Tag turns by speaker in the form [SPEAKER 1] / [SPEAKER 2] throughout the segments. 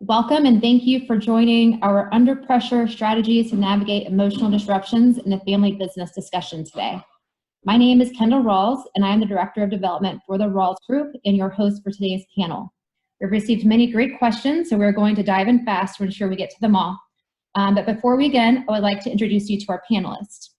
[SPEAKER 1] Welcome and thank you for joining our Under Pressure Strategies to Navigate Emotional Disruptions in the Family Business discussion today. My name is Kendall Rawls and I am the Director of Development for the Rawls Group and your host for today's panel. We've received many great questions, so we're going to dive in fast to ensure we get to them all. But before we begin, I would like to introduce you to our panelists.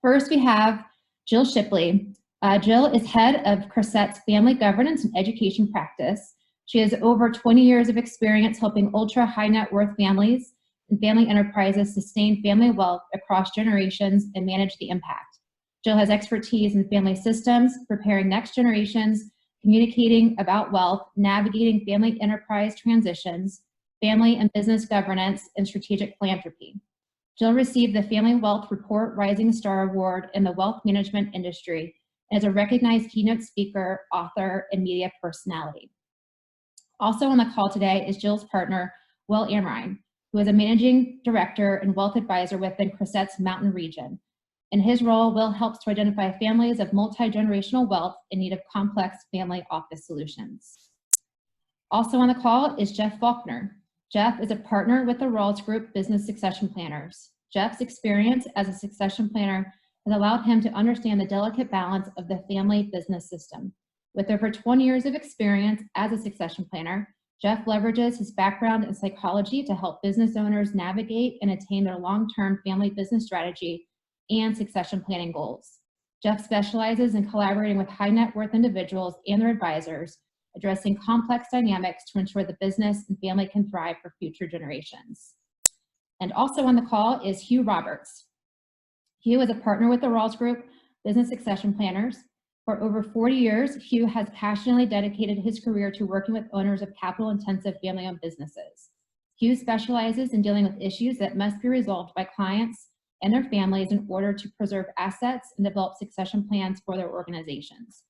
[SPEAKER 1] First, we have Jilly Shipley. Jill is head of Cresset's Family Governance and Education Practice. She has over 20 years of experience helping ultra high net worth families and family enterprises sustain family wealth across generations and manage the impact. Jill has expertise in family systems, preparing next generations, communicating about wealth, navigating family enterprise transitions, family and business governance, and strategic philanthropy. Jill received the Family Wealth Report Rising Star Award in the wealth management industry and is a recognized keynote speaker, author, and media personality. Also on the call today is Jill's partner, Will Amrine, who is a managing director and wealth advisor within Cresset's Mountain region. In his role, Will helps to identify families of multi-generational wealth in need of complex family office solutions. Also on the call is Jeff Faulkner. Jeff is a partner with the Rawls Group Business Succession Planners. Jeff's experience as a succession planner has allowed him to understand the delicate balance of the family business system. With over 20 years of experience as a succession planner, Jeff leverages his background in psychology to help business owners navigate and attain their long-term family business strategy and succession planning goals. Jeff specializes in collaborating with high net worth individuals and their advisors, addressing complex dynamics to ensure the business and family can thrive for future generations. And also on the call is Hugh Roberts. Hugh is a partner with the Rawls Group Business Succession Planners. For over 40 years, Hugh has passionately dedicated his career to working with owners of capital-intensive family-owned businesses. Hugh specializes in dealing with issues that must be resolved by clients and their families in order to preserve assets and develop succession plans for their organizations.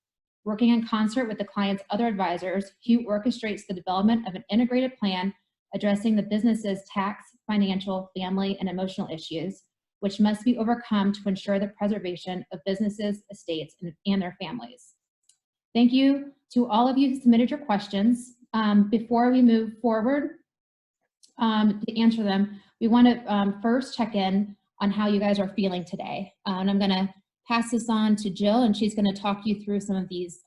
[SPEAKER 1] Working in concert with the client's other advisors, Hugh orchestrates the development of an integrated plan addressing the business's tax, financial, family, and emotional issues, which must be overcome to ensure the preservation of businesses, estates, and their families. Thank you to all of you who submitted your questions. Before we move forward to answer them, we want to first check in on how you guys are feeling today. And I'm gonna pass this on to Jill, and she's gonna talk you through some of these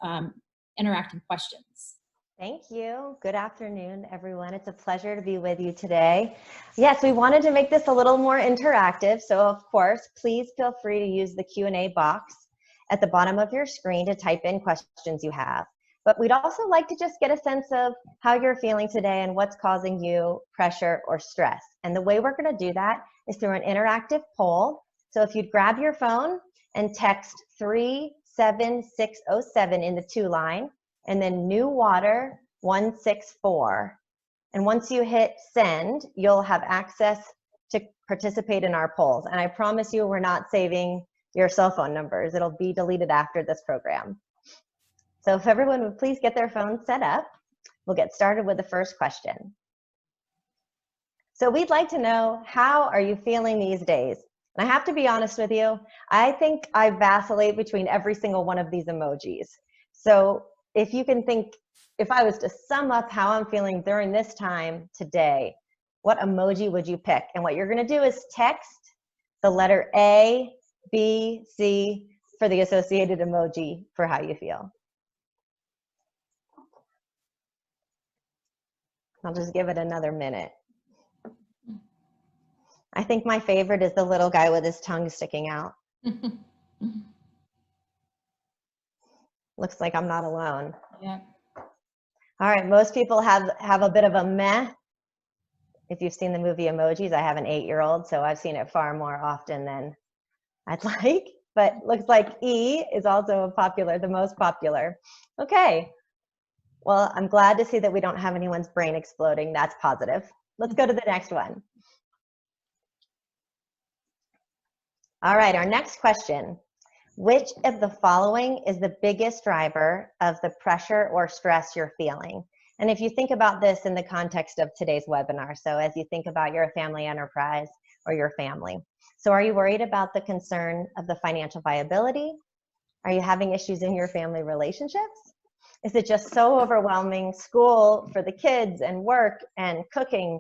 [SPEAKER 1] interactive questions.
[SPEAKER 2] Thank you. Good afternoon, everyone. It's a pleasure to be with you today. Yes, we wanted to make this a little more interactive. So of course, please feel free to use the Q&A box at the bottom of your screen to type in questions you have. But we'd also like to just get a sense of how you're feeling today and what's causing you pressure or stress. And the way we're going to do that is through an interactive poll. So if you'd grab your phone and text 37607 in the to line, and then new water 164. And once you hit send, you'll have access to participate in our polls. And I promise you, we're not saving your cell phone numbers. It'll be deleted after this program. So if everyone would please get their phones set up, we'll get started with the first question. So we'd like to know, how are you feeling these days? And I have to be honest with you, I think I vacillate between every single one of these emojis. So if you can think, if I was to sum up how I'm feeling during this time today, what emoji would you pick? And what you're going to do is text the letter A, B, C for the associated emoji for how you feel. I'll just give it another minute. I think my favorite is the little guy with his tongue sticking out. Looks like I'm not alone.
[SPEAKER 1] Yeah.
[SPEAKER 2] All right, most people have a bit of a meh. If you've seen the movie Emojis, I have an 8-year-old, so I've seen it far more often than I'd like. But looks like E is also the most popular. Okay, well, I'm glad to see that we don't have anyone's brain exploding. That's positive. Let's go to the next one. All right, our next question. Which of the following is the biggest driver of the pressure or stress you're feeling? And if you think about this in the context of today's webinar, so as you think about your family enterprise or your family. So are you worried about the concern of the financial viability? Are you having issues in your family relationships? Is it just so overwhelming, school for the kids and work and cooking?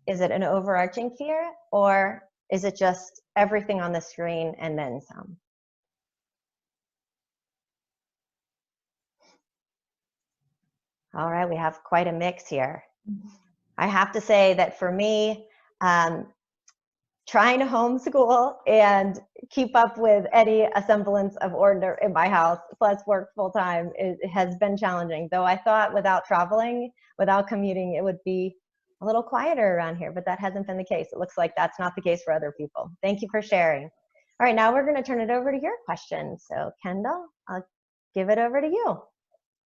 [SPEAKER 2] Is it an overarching fear, or is it just everything on the screen and then some? All right, we have quite a mix here. I have to say that for me, trying to homeschool and keep up with any semblance of order in my house, plus work full time, it has been challenging. Though I thought without traveling, without commuting, it would be a little quieter around here, but that hasn't been the case. It looks like that's not the case for other people. Thank you for sharing. All right, now we're going to turn it over to your questions. So Kendall, I'll give it over to you.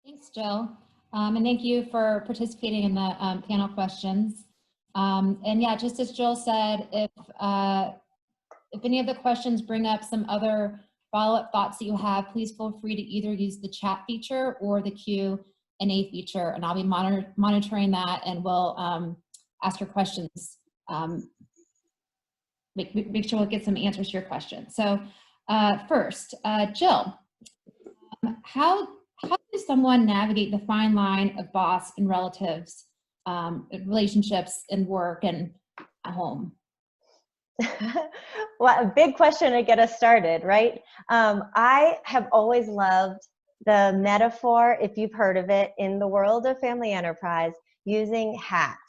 [SPEAKER 1] Thanks, Jill. And thank you for participating in the panel questions. And yeah, just as Jill said, if any of the questions bring up some other follow-up thoughts that you have, please feel free to either use the chat feature or the Q&A feature, and I'll be monitoring that, and we'll ask your questions. Make sure we'll get some answers to your questions. So first, Jill, how does someone navigate the fine line of boss and relatives, relationships in work and at home?
[SPEAKER 2] Well, a big question to get us started, right? I have always loved the metaphor, if you've heard of it, in the world of family enterprise, using hats.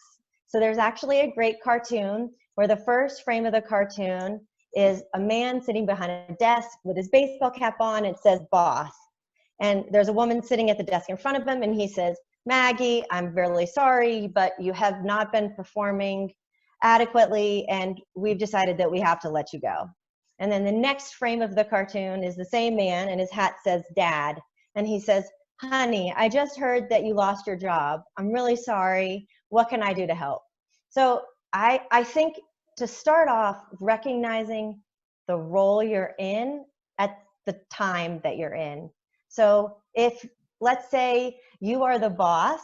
[SPEAKER 2] So there's actually a great cartoon where the first frame of the cartoon is a man sitting behind a desk with his baseball cap on. It says boss. And there's a woman sitting at the desk in front of him, and he says, Maggie, I'm really sorry, but you have not been performing adequately, and we've decided that we have to let you go. And then the next frame of the cartoon is the same man, and his hat says dad. And he says, honey, I just heard that you lost your job. I'm really sorry. What can I do to help? So I think to start off, recognizing the role you're in at the time that you're in. So if, let's say you are the boss,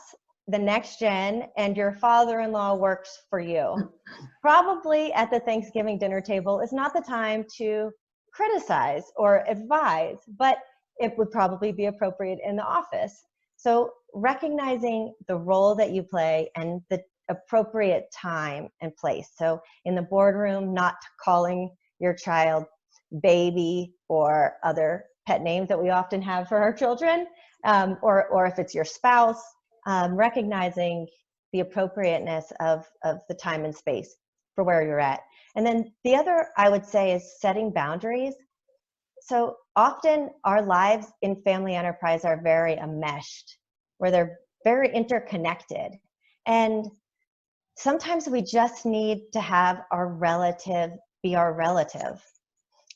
[SPEAKER 2] the next gen, and your father-in-law works for you, probably at the Thanksgiving dinner table is not the time to criticize or advise, but it would probably be appropriate in the office. So recognizing the role that you play and the appropriate time and place. So in the boardroom, not calling your child baby or other pet names that we often have for our children, or if it's your spouse, recognizing the appropriateness of the time and space for where you're at. And then the other, I would say, is setting boundaries. So often our lives in family enterprise are very enmeshed, where they're very interconnected. And sometimes we just need to have our relative be our relative.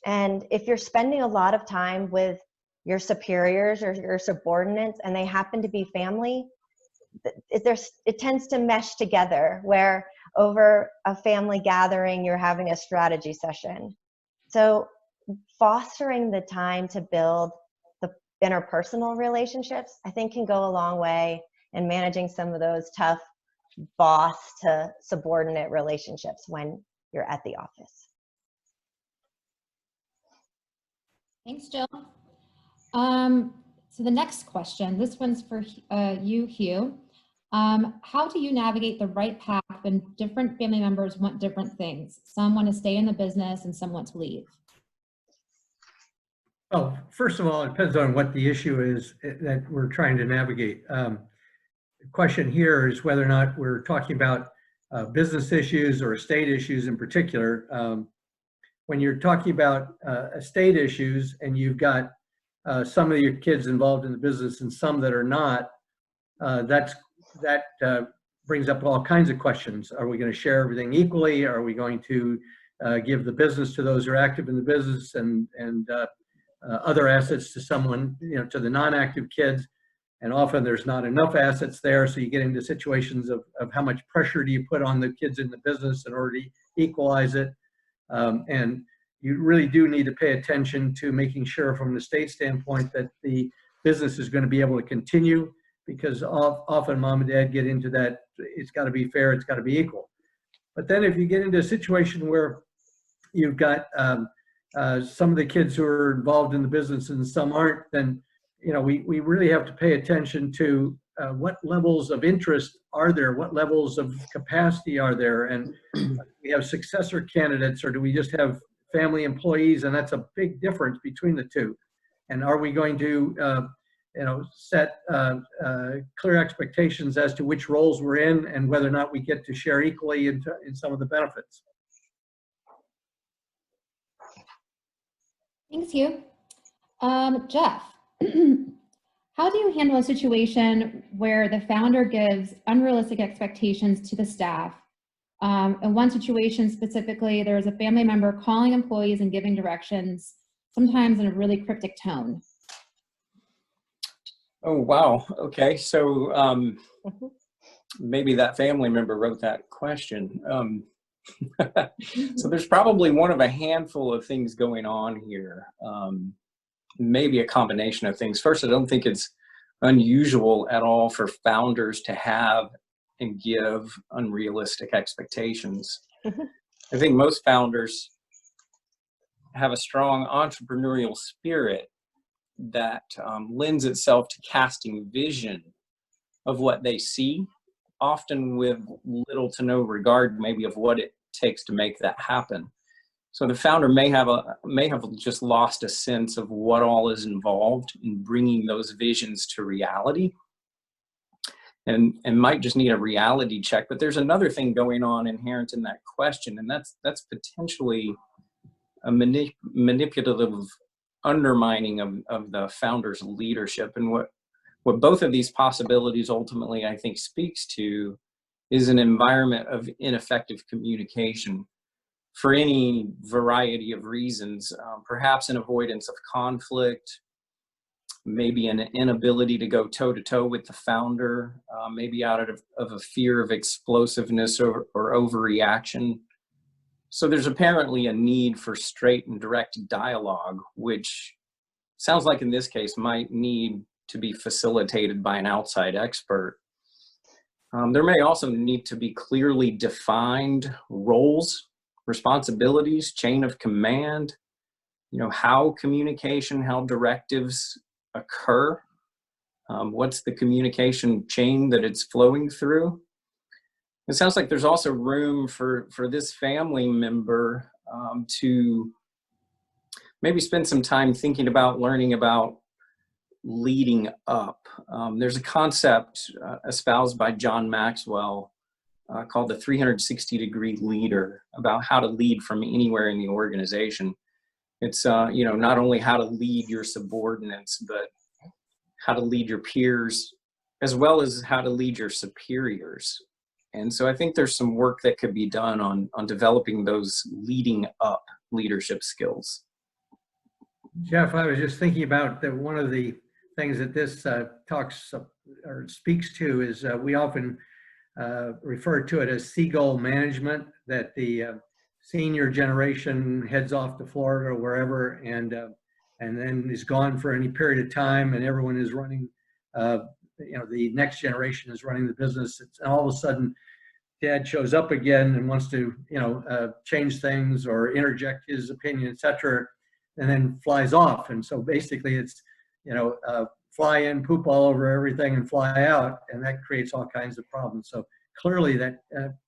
[SPEAKER 2] And if you're spending a lot of time with your superiors or your subordinates and they happen to be family, it tends to mesh together, where over a family gathering, you're having a strategy session. So fostering the time to build the interpersonal relationships, I think, can go a long way in managing some of those tough boss to subordinate relationships when you're at the office.
[SPEAKER 1] Thanks, Jill. So the next question, this one's for you, Hugh. How do you navigate the right path when different family members want different things? Some want to stay in the business and some want to leave.
[SPEAKER 3] Well, first of all, it depends on what the issue is that we're trying to navigate. The question here is whether or not we're talking about business issues or estate issues in particular. When you're talking about estate issues and you've got some of your kids involved in the business and some that are not, that brings up all kinds of questions. Are we going to share everything equally? Are we going to give the business to those who are active in the business and other assets to someone, to the non-active kids? And often there's not enough assets there, so you get into situations of how much pressure do you put on the kids in the business in order to equalize it. And you really do need to pay attention to making sure from the state standpoint that the business is going to be able to continue, because often mom and dad get into that, it's got to be fair, it's got to be equal. But then if you get into a situation where you've got some of the kids who are involved in the business and some aren't, then we really have to pay attention to what levels of interest are there, what levels of capacity are there, and we have successor candidates, or do we just have family employees? And that's a big difference between the two. And are we going to set clear expectations as to which roles we're in and whether or not we get to share equally in some of the benefits?
[SPEAKER 1] Thanks, Hugh. Jeff, how do you handle a situation where the founder gives unrealistic expectations to the staff? In one situation specifically, there was a family member calling employees and giving directions, sometimes in a really cryptic tone.
[SPEAKER 4] Oh, wow. Okay. So maybe that family member wrote that question. So there's probably one of a handful of things going on here. Maybe a combination of things. First, I don't think it's unusual at all for founders to have and give unrealistic expectations. I think most founders have a strong entrepreneurial spirit that lends itself to casting vision of what they see, often with little to no regard maybe of what it takes to make that happen. So the founder may have just lost a sense of what all is involved in bringing those visions to reality, and might just need a reality check. But there's another thing going on inherent in that question, and that's potentially a manipulative undermining of the founder's leadership. And what both of these possibilities ultimately, I think, speaks to is an environment of ineffective communication for any variety of reasons, perhaps an avoidance of conflict, maybe an inability to go toe-to-toe with the founder, maybe out of a fear of explosiveness or overreaction. So there's apparently a need for straight and direct dialogue, which sounds like in this case might need to be facilitated by an outside expert. There may also need to be clearly defined roles, responsibilities, chain of command, how communication, how directives occur, what's the communication chain that it's flowing through. It sounds like there's also room for this family member to maybe spend some time thinking about learning about leading up. There's a concept espoused by John Maxwell called the 360-degree leader, about how to lead from anywhere in the organization. It's not only how to lead your subordinates, but how to lead your peers, as well as how to lead your superiors. And so I think there's some work that could be done on developing those leading up leadership skills.
[SPEAKER 3] Jeff, I was just thinking about that one of the things that this talks or speaks to is we often refer to it as seagull management, that the senior generation heads off to Florida or wherever and then is gone for any period of time, and everyone is running, the next generation is running the business. And all of a sudden, dad shows up again and wants to, change things or interject his opinion, etc., and then flies off. And so basically it's, fly in, poop all over everything and fly out, and that creates all kinds of problems. So clearly that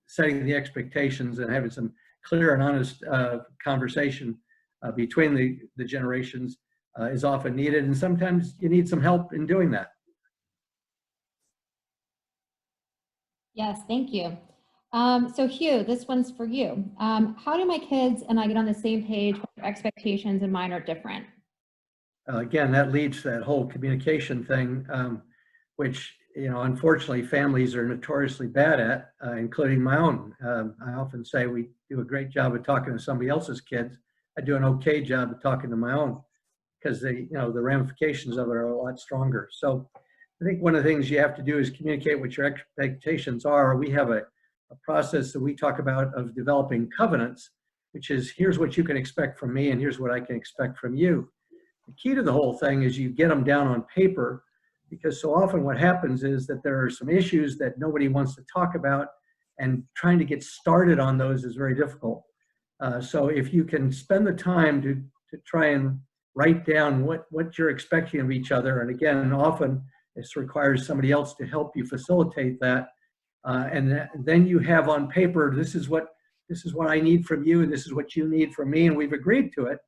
[SPEAKER 3] setting the expectations and having some clear and honest conversation between the generations is often needed, and sometimes you need some help in doing that.
[SPEAKER 1] Yes, thank you. So Hugh, this one's for you. How do my kids and I get on the same page when their expectations and mine are different?
[SPEAKER 3] Again, that leads to that whole communication thing, which, unfortunately families are notoriously bad at, including my own. I often say we do a great job of talking to somebody else's kids. I do an okay job of talking to my own, because the ramifications of it are a lot stronger. So I think one of the things you have to do is communicate what your expectations are. We have a process that we talk about of developing covenants, which is, here's what you can expect from me and here's what I can expect from you. The key to the whole thing is you get them down on paper, because so often what happens is that there are some issues that nobody wants to talk about, and trying to get started on those is very difficult. So if you can spend the time to try and write down what you're expecting of each other. And again, often this requires somebody else to help you facilitate that. Then you have on paper, this is what I need from you, and this is what you need from me, and we've agreed to it.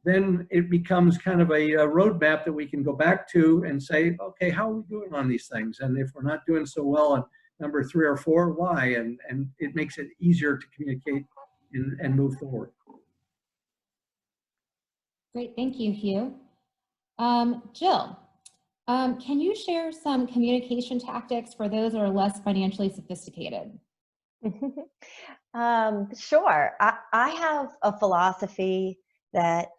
[SPEAKER 3] Then it becomes kind of a roadmap that we can go back to and say, okay, how are we doing on these things? And if we're not doing so well on number 3 or 4, why? And it makes it easier to communicate and move forward.
[SPEAKER 1] Great, thank you, Hugh. Jill, can you share some communication tactics for those that are less financially sophisticated?
[SPEAKER 2] Sure. I have a philosophy that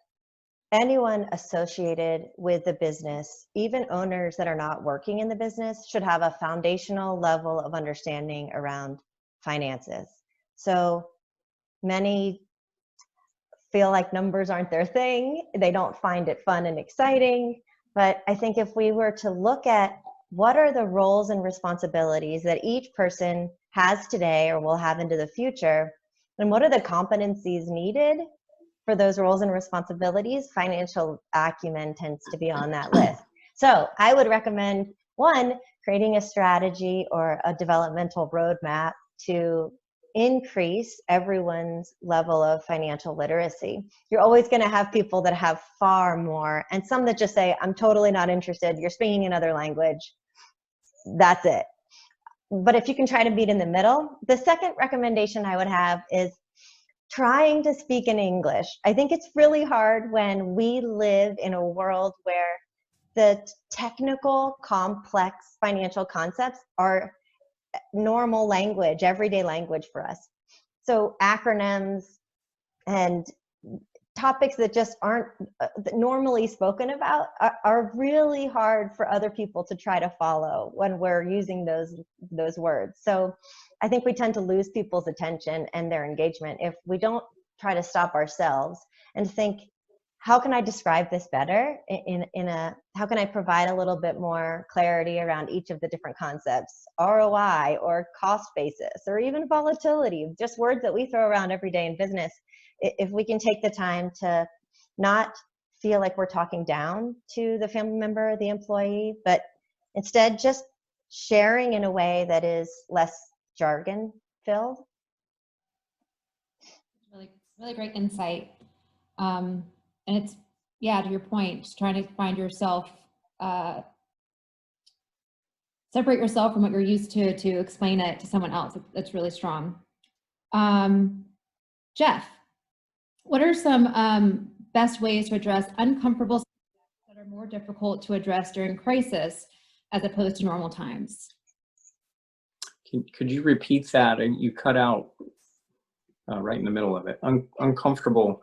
[SPEAKER 2] anyone associated with the business, even owners that are not working in the business, should have a foundational level of understanding around finances. So many feel like numbers aren't their thing. They don't find it fun and exciting. But I think if we were to look at what are the roles and responsibilities that each person has today or will have into the future, and what are the competencies needed for those roles and responsibilities, financial acumen tends to be on that list. So I would recommend, one, creating a strategy or a developmental roadmap to increase everyone's level of financial literacy. You're always going to have people that have far more, and some that just say, I'm totally not interested. You're speaking another language. That's it. But if you can try to meet in the middle, the second recommendation I would have is trying to speak in English. I think it's really hard when we live in a world where the technical, complex financial concepts are normal language, everyday language for us. So acronyms and topics that just aren't normally spoken about are really hard for other people to try to follow when we're using those words. So I think we tend to lose people's attention and their engagement if we don't try to stop ourselves and think, how can I describe this better how can I provide a little bit more clarity around each of the different concepts, ROI or cost basis, or even volatility, just words that we throw around every day in business. If we can take the time to not feel like we're talking down to the family member, the employee, but instead just sharing in a way that is less jargon filled.
[SPEAKER 1] Really great insight. And it's, yeah, to your point, just trying to find yourself, separate yourself from what you're used to explain it to someone else. That's really strong. Jeff, what are some best ways to address uncomfortable subjects that are more difficult to address during crisis as opposed to normal times?
[SPEAKER 4] Could you repeat that? And you cut out right in the middle of it. Uncomfortable.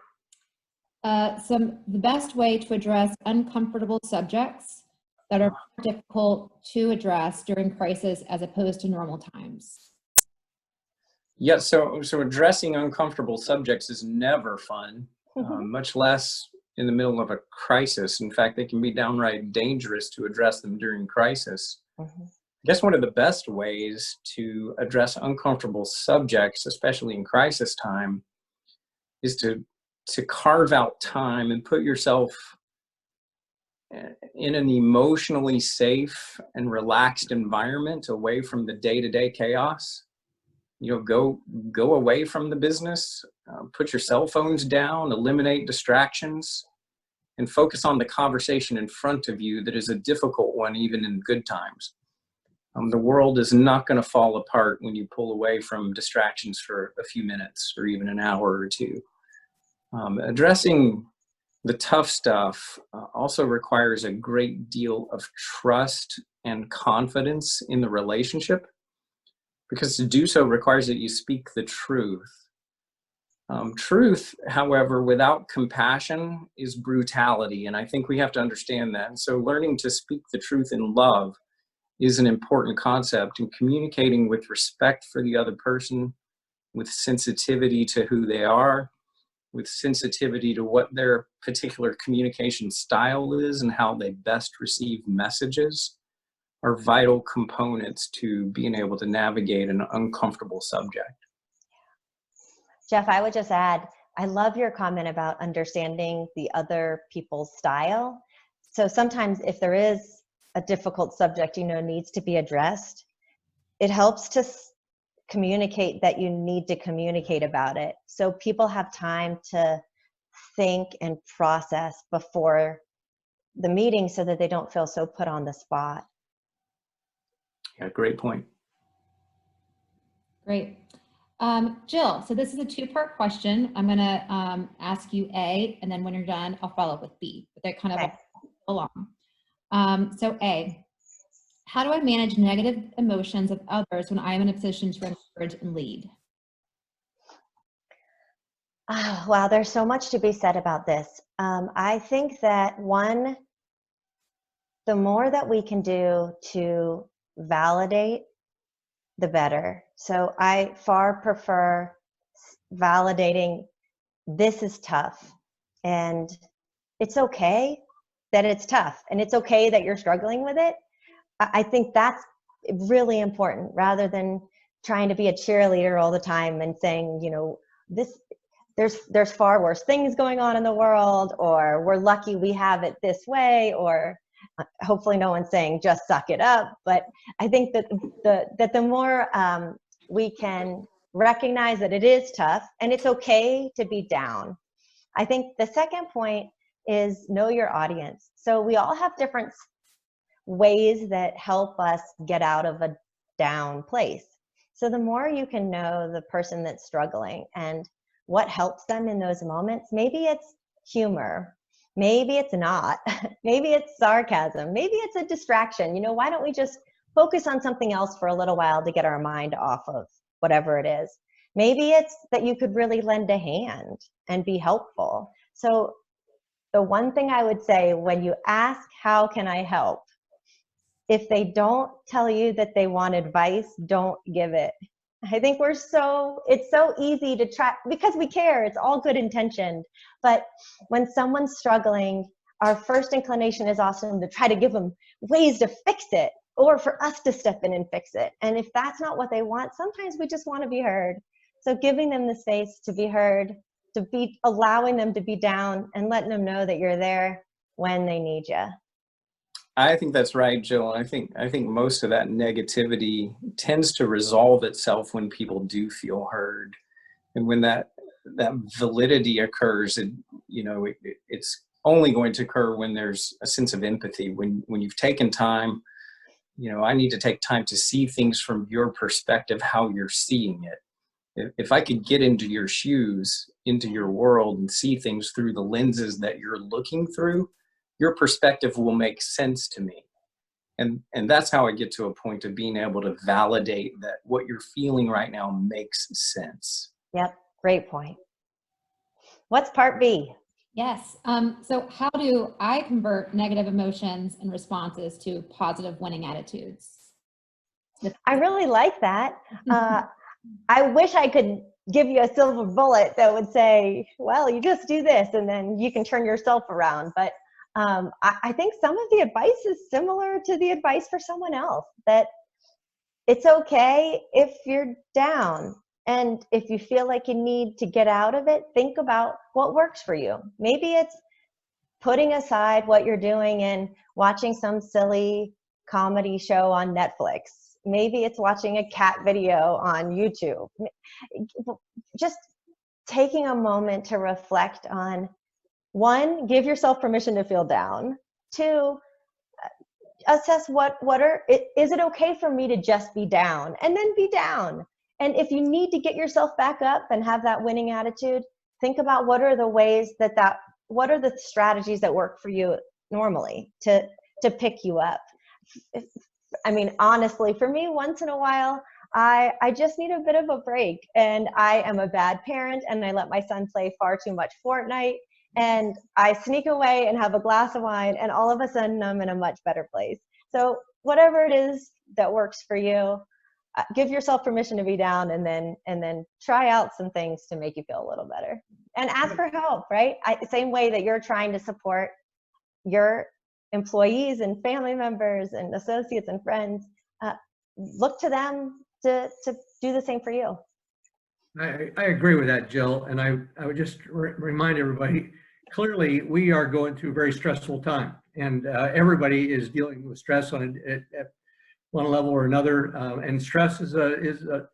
[SPEAKER 1] The best way to address uncomfortable subjects that are difficult to address during crisis as opposed to normal times.
[SPEAKER 4] Yeah, so addressing uncomfortable subjects is never fun, much less in the middle of a crisis. In fact, they can be downright dangerous to address them during crisis. I guess one of the best ways to address uncomfortable subjects, especially in crisis time, is to carve out time and put yourself in an emotionally safe and relaxed environment away from the day-to-day chaos. You know, go away from the business, put your cell phones down, eliminate distractions, and focus on the conversation in front of you that is a difficult one, even in good times. The world is not going to fall apart when you pull away from distractions for a few minutes or even an hour or two. Addressing the tough stuff also requires a great deal of trust and confidence in the relationship, because to do so requires that you speak the truth. Truth, however, without compassion is brutality, and I think we have to understand that. And so learning to speak the truth in love is an important concept, and communicating with respect for the other person, with sensitivity to who they are, with sensitivity to what their particular communication style is and how they best receive messages, are vital components to being able to navigate an uncomfortable subject.
[SPEAKER 2] Jeff, I would just add, I love your comment about understanding the other people's style. So sometimes if there is a difficult subject, needs to be addressed, it helps to communicate that you need to communicate about it. So people have time to think and process before the meeting so that they don't feel so put on the spot.
[SPEAKER 4] Yeah, great point.
[SPEAKER 1] Great. Jill, so this is a two-part question. I'm going to ask you A, and then when you're done, I'll follow up with B, but they're kind of
[SPEAKER 2] Okay.
[SPEAKER 1] along. So A, how do I manage negative emotions of others when I am in a position to encourage and lead?
[SPEAKER 2] Oh, wow, there's so much to be said about this. I think that one, the more that we can do to validate, the better. So I far prefer validating, this is tough, and it's okay that it's tough, and it's okay that you're struggling with it. I think that's really important, rather than trying to be a cheerleader all the time and saying, there's far worse things going on in the world, or we're lucky we have it this way, or hopefully no one's saying just suck it up. But I think that the more we can recognize that it is tough and it's okay to be down. I think the second point is know your audience. So we all have different ways that help us get out of a down place. So the more you can know the person that's struggling and what helps them in those moments, maybe it's humor, maybe it's not, maybe it's sarcasm, maybe it's a distraction. Why don't we just focus on something else for a little while to get our mind off of whatever it is? Maybe it's that you could really lend a hand and be helpful. So the one thing I would say when you ask, how can I help? If they don't tell you that they want advice, don't give it. I think it's so easy to try, because we care, it's all good intentioned. But when someone's struggling, our first inclination is often to try to give them ways to fix it, or for us to step in and fix it. And if that's not what they want, sometimes we just want to be heard. So giving them the space to be heard, allowing them to be down, and letting them know that you're there when they need you.
[SPEAKER 4] I think that's right, Jill. I think most of that negativity tends to resolve itself when people do feel heard, and when that validity occurs. It's only going to occur when there's a sense of empathy. When you've taken time, I need to take time to see things from your perspective, how you're seeing it. If I could get into your shoes, into your world, and see things through the lenses that you're looking through, your perspective will make sense to me. And that's how I get to a point of being able to validate that what you're feeling right now makes sense.
[SPEAKER 2] Yep, great point. What's part B?
[SPEAKER 1] Yes. So how do I convert negative emotions and responses to positive winning attitudes?
[SPEAKER 2] I really like that. I wish I could give you a silver bullet that would say, well, you just do this and then you can turn yourself around. But I think some of the advice is similar to the advice for someone else, that it's okay if you're down. And if you feel like you need to get out of it, think about what works for you. Maybe it's putting aside what you're doing and watching some silly comedy show on Netflix. Maybe it's watching a cat video on YouTube. Just taking a moment to reflect on, one, give yourself permission to feel down. Two, assess is it okay for me to just be down, and then be down. And if you need to get yourself back up and have that winning attitude, think about what are the ways what are the strategies that work for you normally to pick you up. I mean, honestly, for me, once in a while, I just need a bit of a break, and I am a bad parent, and I let my son play far too much Fortnite, and I sneak away and have a glass of wine, and all of a sudden I'm in a much better place. So whatever it is that works for you, give yourself permission to be down, and then try out some things to make you feel a little better, and ask for help, right? Same way that you're trying to support your employees and family members and associates and friends, look to them to do the same for you.
[SPEAKER 3] I agree with that, Jill. And I would just remind everybody, clearly we are going through a very stressful time, and everybody is dealing with stress at one level or another. And stress is can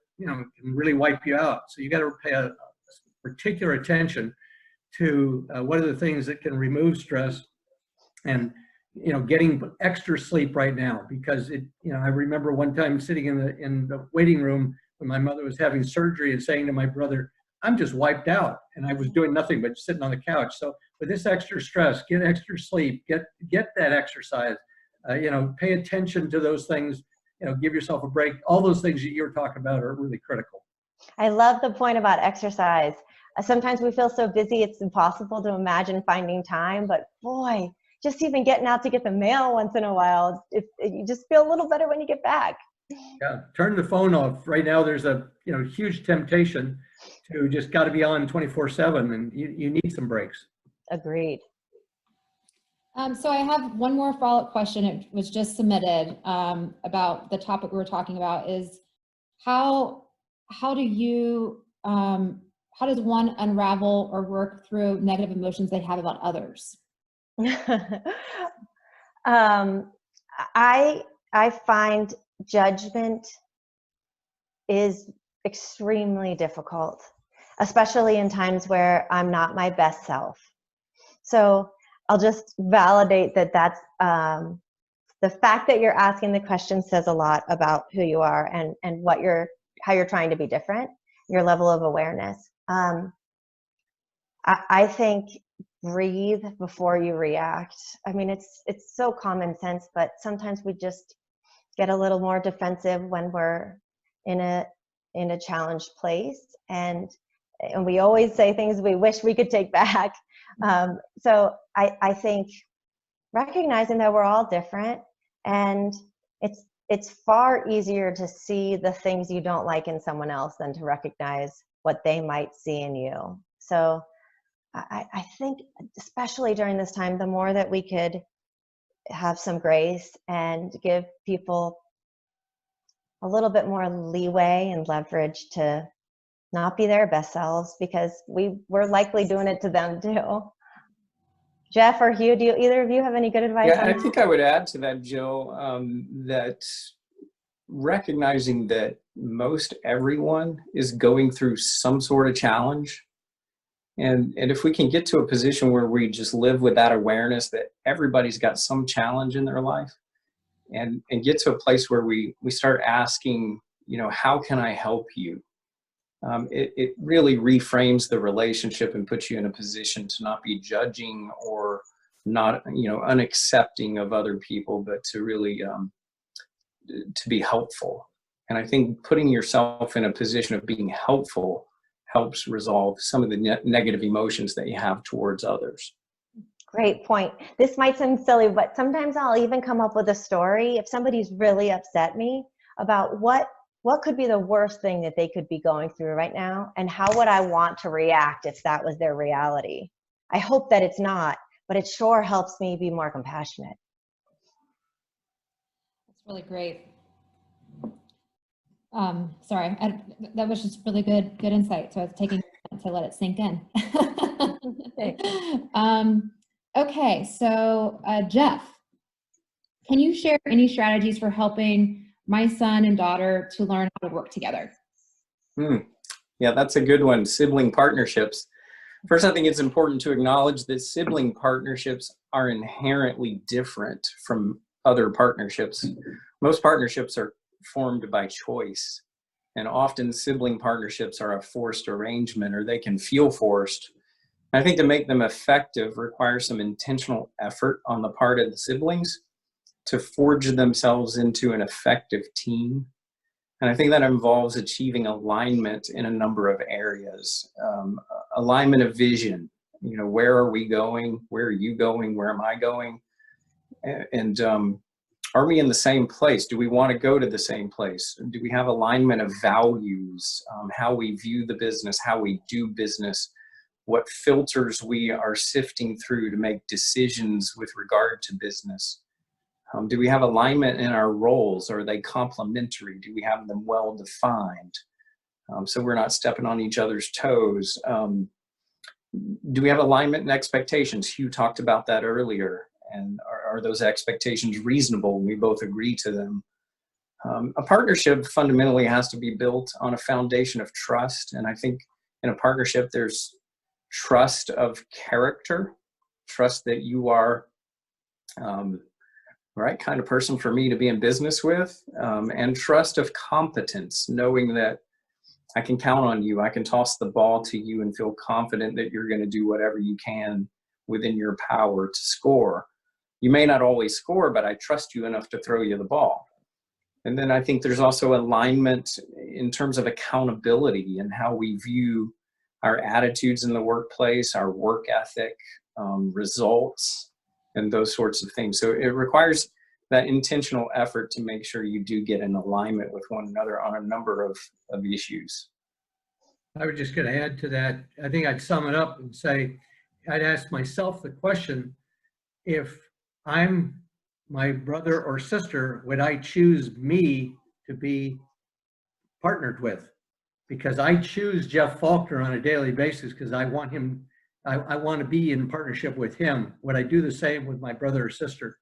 [SPEAKER 3] really wipe you out. So you got to pay a particular attention to what are the things that can remove stress, and getting extra sleep right now, because I remember one time sitting in the waiting room when my mother was having surgery and saying to my brother, I'm just wiped out, and I was doing nothing but sitting on the couch. So with this extra stress, get extra sleep, get that exercise, pay attention to those things, give yourself a break. All those things that you're talking about are really critical.
[SPEAKER 2] I love the point about exercise. Sometimes we feel so busy, it's impossible to imagine finding time, but boy, just even getting out to get the mail once in a while, you just feel a little better when you get back.
[SPEAKER 3] Yeah, turn the phone off. Right now, there's a huge temptation to just got to be on 24/7, and you need some breaks.
[SPEAKER 2] Agreed.
[SPEAKER 1] So I have one more follow-up question. It was just submitted about the topic we were talking about. Is how does one unravel or work through negative emotions they have about others?
[SPEAKER 2] I find judgment is extremely difficult, especially in times where I'm not my best self. So I'll just validate that's the fact that you're asking the question says a lot about who you are and how you're trying to be different, your level of awareness. I think breathe before you react. I mean, it's so common sense, but sometimes we just get a little more defensive when we're in a challenged place, and we always say things we wish we could take back. So I think recognizing that we're all different, and it's far easier to see the things you don't like in someone else than to recognize what they might see in you. So I think, especially during this time, the more that we could have some grace and give people a little bit more leeway and leverage to not be their best selves, because we're likely doing it to them too. Jeff or Hugh, do either of you have any good advice?
[SPEAKER 4] Yeah, I think I would add to that, Jill, that recognizing that most everyone is going through some sort of challenge. And if we can get to a position where we just live with that awareness that everybody's got some challenge in their life, and get to a place where we start asking, how can I help you? It really reframes the relationship and puts you in a position to not be judging or not, unaccepting of other people, but to really to be helpful. And I think putting yourself in a position of being helpful helps resolve some of the negative emotions that you have towards others.
[SPEAKER 2] Great point. This might sound silly, but sometimes I'll even come up with a story if somebody's really upset me about what could be the worst thing that they could be going through right now, and how would I want to react if that was their reality. I hope that it's not, but it sure helps me be more compassionate.
[SPEAKER 1] That's really great. Sorry, that was just really good insight. So I was taking a minute to let it sink in. Okay, so Jeff, can you share any strategies for helping my son and daughter to learn how to work together?
[SPEAKER 4] Yeah, that's a good one. Sibling partnerships. First, I think it's important to acknowledge that sibling partnerships are inherently different from other partnerships. Most partnerships are formed by choice, and often sibling partnerships are a forced arrangement, or they can feel forced. I think to make them effective requires some intentional effort on the part of the siblings to forge themselves into an effective team. And I think that involves achieving alignment in a number of areas. Alignment of vision, where are we going? Where are you going? Where am I going? And are we in the same place? Do we want to go to the same place? Do we have alignment of values, how we view the business, how we do business, what filters we are sifting through to make decisions with regard to business? Do we have alignment in our roles? Are they complementary? Do we have them well defined? so we're not stepping on each other's toes. Do we have alignment and expectations? Hugh talked about that earlier. And are those expectations reasonable when we both agree to them? A partnership fundamentally has to be built on a foundation of trust. And I think in a partnership, there's trust of character, trust that you are the right kind of person for me to be in business with, and trust of competence, knowing that I can count on you. I can toss the ball to you and feel confident that you're going to do whatever you can within your power to score. You may not always score, but I trust you enough to throw you the ball. And then I think there's also alignment in terms of accountability and how we view our attitudes in the workplace, our work ethic, results, and those sorts of things. So it requires that intentional effort to make sure you do get in alignment with one another on a number of issues.
[SPEAKER 3] I was just going to add to that. I think I'd sum it up and say, I'd ask myself the question, if I'm my brother or sister, would I choose me to be partnered with? Because I choose Jeff Faulkner on a daily basis because I want him, I want to be in partnership with him. Would I do the same with my brother or sister?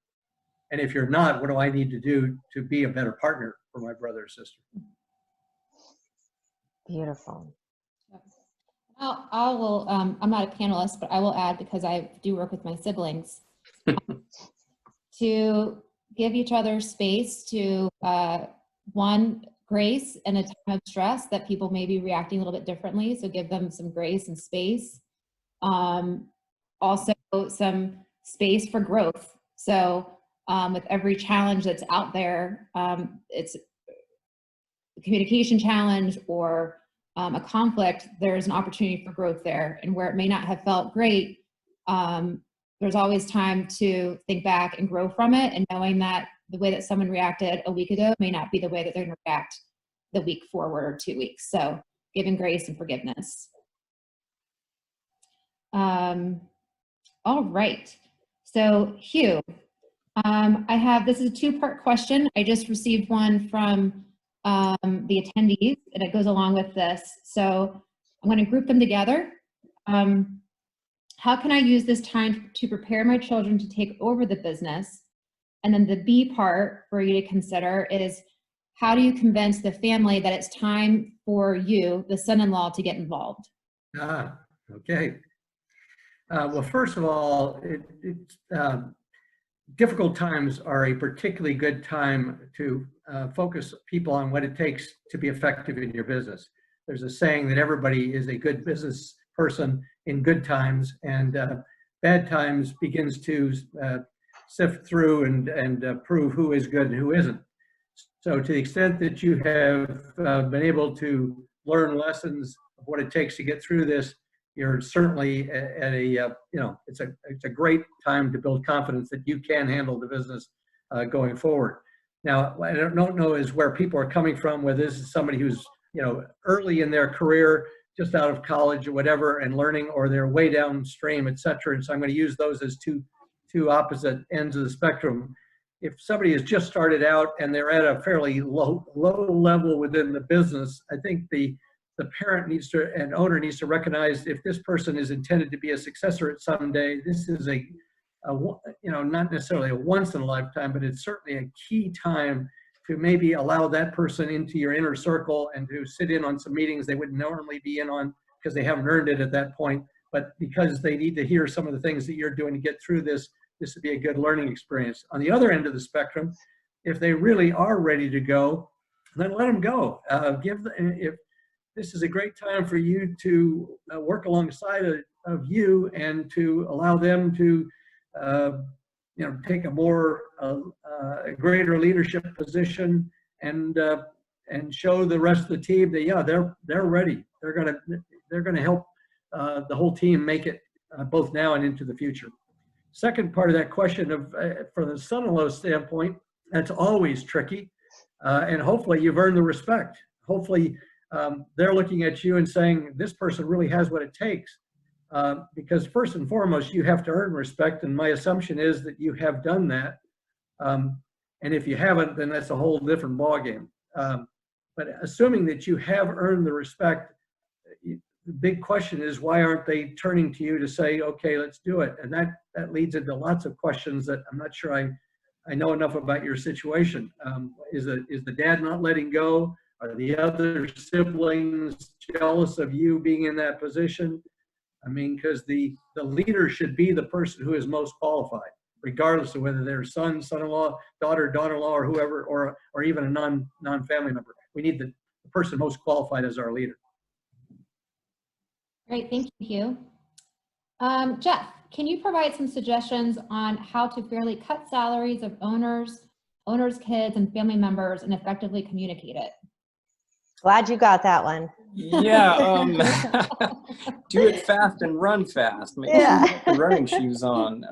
[SPEAKER 3] And if you're not, what do I need to do to be a better partner for my brother or sister?
[SPEAKER 2] Beautiful.
[SPEAKER 1] I'm not a panelist, but I will add, because I do work with my siblings, to give each other space to, one, grace in a time of stress that people may be reacting a little bit differently. So give them some grace and space. Also some space for growth. So with every challenge that's out there, it's a communication challenge or a conflict, there's an opportunity for growth there. And where it may not have felt great, there's always time to think back and grow from it, and knowing that the way that someone reacted a week ago may not be the way that they're going to react the week forward or 2 weeks. So giving grace and forgiveness. All right. So Hugh, this is a two-part question. I just received one from the attendees, and it goes along with this. So I'm going to group them together. How can I use this time to prepare my children to take over the business? And then the B part for you to consider is, how do you convince the family that it's time for you, the son-in-law, to get involved?
[SPEAKER 3] Okay. Well, first of all, difficult times are a particularly good time to focus people on what it takes to be effective in your business. There's a saying that everybody is a good business person in good times, and bad times begins to sift through and prove who is good and who isn't. So to the extent that you have been able to learn lessons of what it takes to get through this, you're certainly at a, it's a great time to build confidence that you can handle the business going forward. Now, what I don't know is where people are coming from, whether this is somebody who's, early in their career, just out of college or whatever and learning, or they're way downstream, et cetera. And so I'm going to use those as two opposite ends of the spectrum. If somebody has just started out and they're at a fairly low level within the business, I think the parent needs to, and owner needs to recognize, if this person is intended to be a successor at some day, this is a not necessarily a once in a lifetime, but it's certainly a key time to maybe allow that person into your inner circle and to sit in on some meetings they wouldn't normally be in on because they haven't earned it at that point, but because they need to hear some of the things that you're doing to get through this. This would be a good learning experience. On the other end of the spectrum, if they really are ready to go, then let them go. If this is a great time for you to work alongside of you and to allow them to take a more greater leadership position and show the rest of the team that they're ready. They're gonna help the whole team make it both now and into the future. Second part of that question from the son-in-law standpoint, that's always tricky, and hopefully you've earned the respect. Hopefully they're looking at you and saying, this person really has what it takes. Because first and foremost, you have to earn respect, and my assumption is that you have done that. And if you haven't, then that's a whole different ballgame. But assuming that you have earned the respect, the big question is, why aren't they turning to you to say, okay, let's do it? And that leads into lots of questions that I'm not sure I know enough about your situation. Is the dad not letting go? Are the other siblings jealous of you being in that position? I mean, because the leader should be the person who is most qualified, regardless of whether they're son, son-in-law, daughter, daughter-in-law, or whoever, or even a non-family member. We need the person most qualified as our leader.
[SPEAKER 1] Great, thank you, Hugh. Jeff, can you provide some suggestions on how to fairly cut salaries of owners, kids, and family members and effectively communicate it?
[SPEAKER 2] Glad you got that one.
[SPEAKER 4] Yeah, do it fast and run fast. Make sure you get the running shoes on.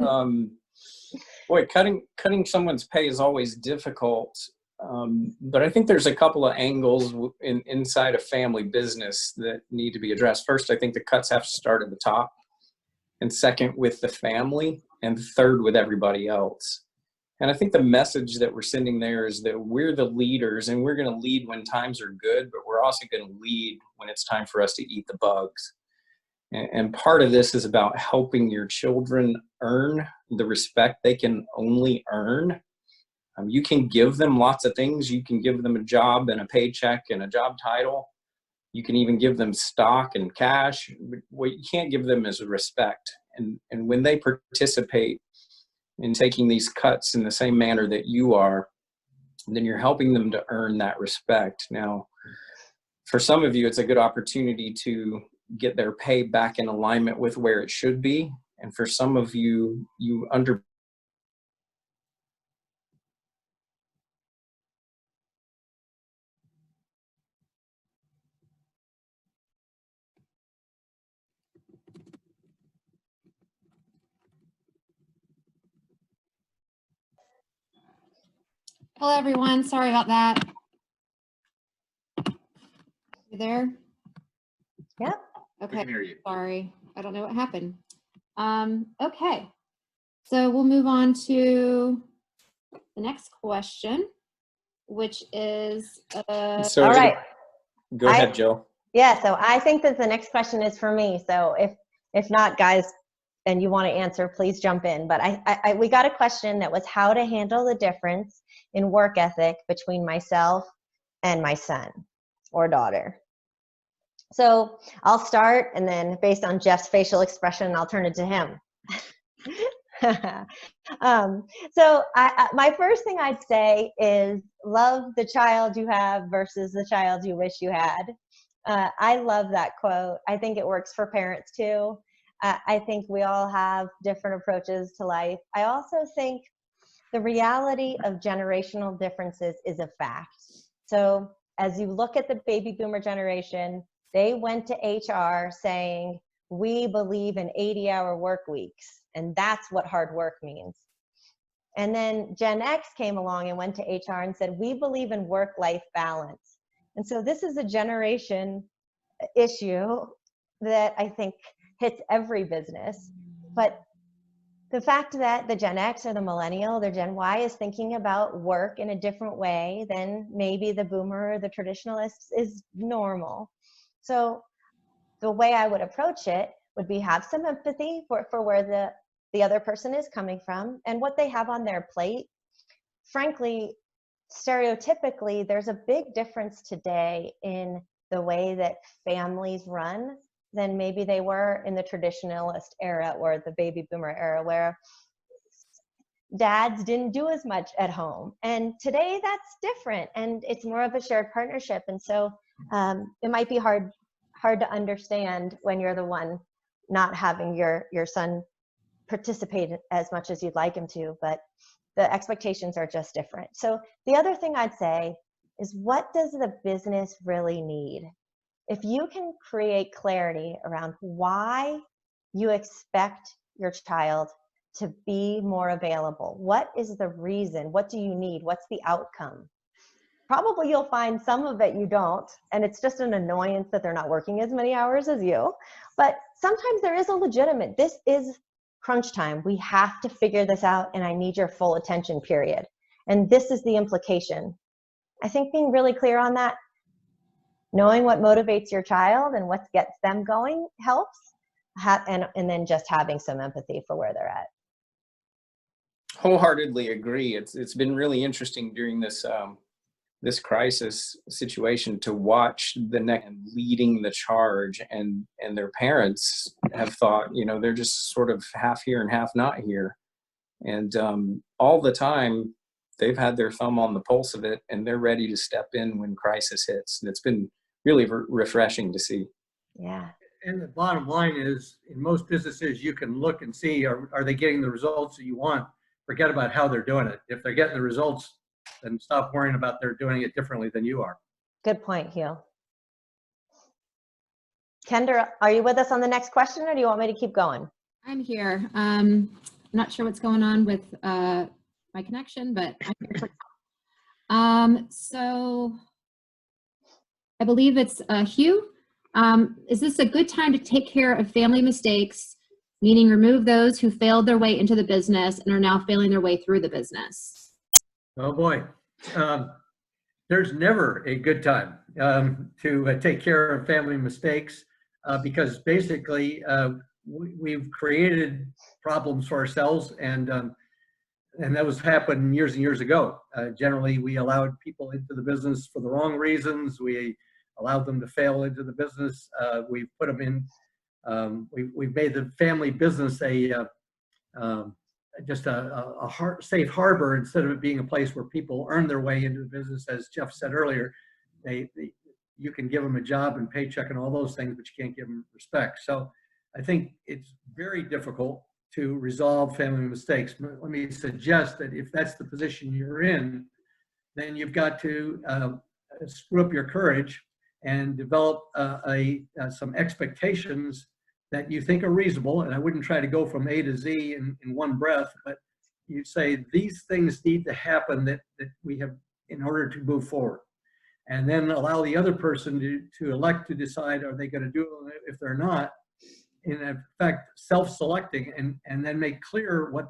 [SPEAKER 4] Boy, cutting someone's pay is always difficult, but I think there's a couple of angles inside a family business that need to be addressed. First, I think the cuts have to start at the top, and second, with the family, and third, with everybody else. And I think the message that we're sending there is that we're the leaders, and we're going to lead when times are good, but we're also going to lead when it's time for us to eat the bugs. And part of this is about helping your children earn the respect they can only earn. You can give them lots of things. You can give them a job and a paycheck and a job title. You can even give them stock and cash. What you can't give them is respect. And when they participate in taking these cuts in the same manner that you are, then you're helping them to earn that respect. Now, for some of you, it's a good opportunity to get their pay back in alignment with where it should be. And for some of you,
[SPEAKER 1] Hello, everyone. Sorry about that. You there?
[SPEAKER 2] Yep.
[SPEAKER 1] Okay.
[SPEAKER 5] We can hear you.
[SPEAKER 1] Sorry. I don't know what happened. Okay. So we'll move on to the next question, which is,
[SPEAKER 4] so
[SPEAKER 2] All right.
[SPEAKER 4] Go ahead, Jill.
[SPEAKER 2] Yeah, so I think that the next question is for me. So if not, guys, and you want to answer, please jump in. But we got a question that was how to handle the difference in work ethic between myself and my son or daughter. So I'll start, and then based on Jeff's facial expression, I'll turn it to him. So my first thing I'd say is love the child you have versus the child you wish you had. I love that quote. I think it works for parents too. I think we all have different approaches to life. I also think the reality of generational differences is a fact. So as you look at the baby boomer generation, they went to HR saying, we believe in 80-hour work weeks, and that's what hard work means. And then Gen X came along and went to HR and said, we believe in work-life balance. And so this is a generation issue that I think hits every business. But the fact that the Gen X or the millennial, the Gen Y is thinking about work in a different way than maybe the boomer or the traditionalist is normal. So the way I would approach it would be have some empathy for where the other person is coming from and what they have on their plate. Frankly, stereotypically, there's a big difference today in the way that families run than maybe they were in the traditionalist era or the baby boomer era, where dads didn't do as much at home. And today that's different, and it's more of a shared partnership. And so it might be hard to understand when you're the one not having your son participate as much as you'd like him to, but the expectations are just different. So the other thing I'd say is, what does the business really need? If you can create clarity around why you expect your child to be more available, what is the reason? What do you need? What's the outcome? Probably you'll find some of it you don't, and it's just an annoyance that they're not working as many hours as you. But sometimes there is a legitimate, this is crunch time. We have to figure this out, and I need your full attention, period. And this is the implication. I think being really clear on that knowing what motivates your child and what gets them going helps. And then just having some empathy for where they're at.
[SPEAKER 4] Wholeheartedly agree. It's been really interesting during this this crisis situation to watch the next leading the charge, and their parents have thought, you know, they're just sort of half here and half not here, and all the time they've had their thumb on the pulse of it, and they're ready to step in when crisis hits, and it's been really refreshing to see.
[SPEAKER 2] Yeah.
[SPEAKER 3] And the bottom line is, in most businesses, you can look and see, are they getting the results that you want? Forget about how they're doing it. If they're getting the results, then stop worrying about they're doing it differently than you are.
[SPEAKER 2] Good point, Hugh. Kendra, are you with us on the next question, or do you want me to keep going?
[SPEAKER 1] I'm here. I'm not sure what's going on with my connection, but I'm here. So I believe it's Hugh. Is this a good time to take care of family mistakes, meaning remove those who failed their way into the business and are now failing their way through the business?
[SPEAKER 3] Oh boy, there's never a good time to take care of family mistakes because basically we've created problems for ourselves, and that was happened years and years ago. Generally, we allowed people into the business for the wrong reasons. We allowed them to fail into the business. We've put them in. We've made the family business just a safe harbor instead of it being a place where people earn their way into the business. As Jeff said earlier, you can give them a job and paycheck and all those things, but you can't give them respect. So I think it's very difficult to resolve family mistakes. Let me suggest that if that's the position you're in, then you've got to screw up your courage and develop some expectations that you think are reasonable. And I wouldn't try to go from A to Z in one breath, but you say these things need to happen that we have in order to move forward. And then allow the other person to elect to decide, are they going to do it? If they're not, in effect, self-selecting, and then make clear what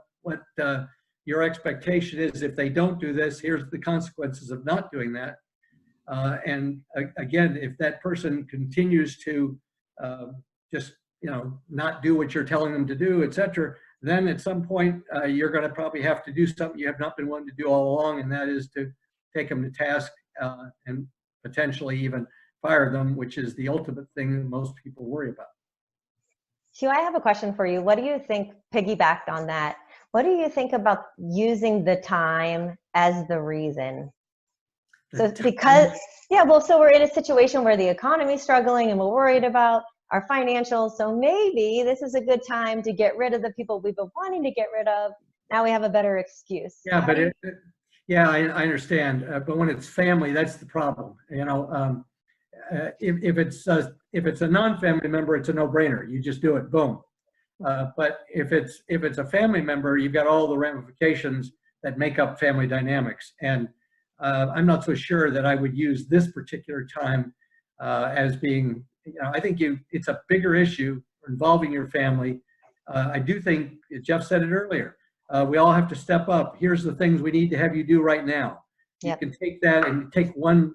[SPEAKER 3] your expectation is. If they don't do this, here's the consequences of not doing that. And again, if that person continues to just not do what you're telling them to do, etc., then at some point you're going to probably have to do something you have not been wanting to do all along, and that is to take them to task and potentially even fire them, which is the ultimate thing that most people worry about.
[SPEAKER 2] Hugh, I have a question for you. What do you think, piggybacked on that, what do you think about using the time as the reason? So because, so we're in a situation where the economy is struggling and we're worried about our financials. So maybe this is a good time to get rid of the people we've been wanting to get rid of. Now we have a better excuse.
[SPEAKER 3] Yeah, but I understand. But when it's family, that's the problem. If it's a non-family member, it's a no-brainer. You just do it, boom. But if it's a family member, you've got all the ramifications that make up family dynamics. And I'm not so sure that I would use this particular time as being, I think it's a bigger issue involving your family. I do think, Jeff said it earlier, we all have to step up. Here's the things we need to have you do right now. Yep. You can take that and take one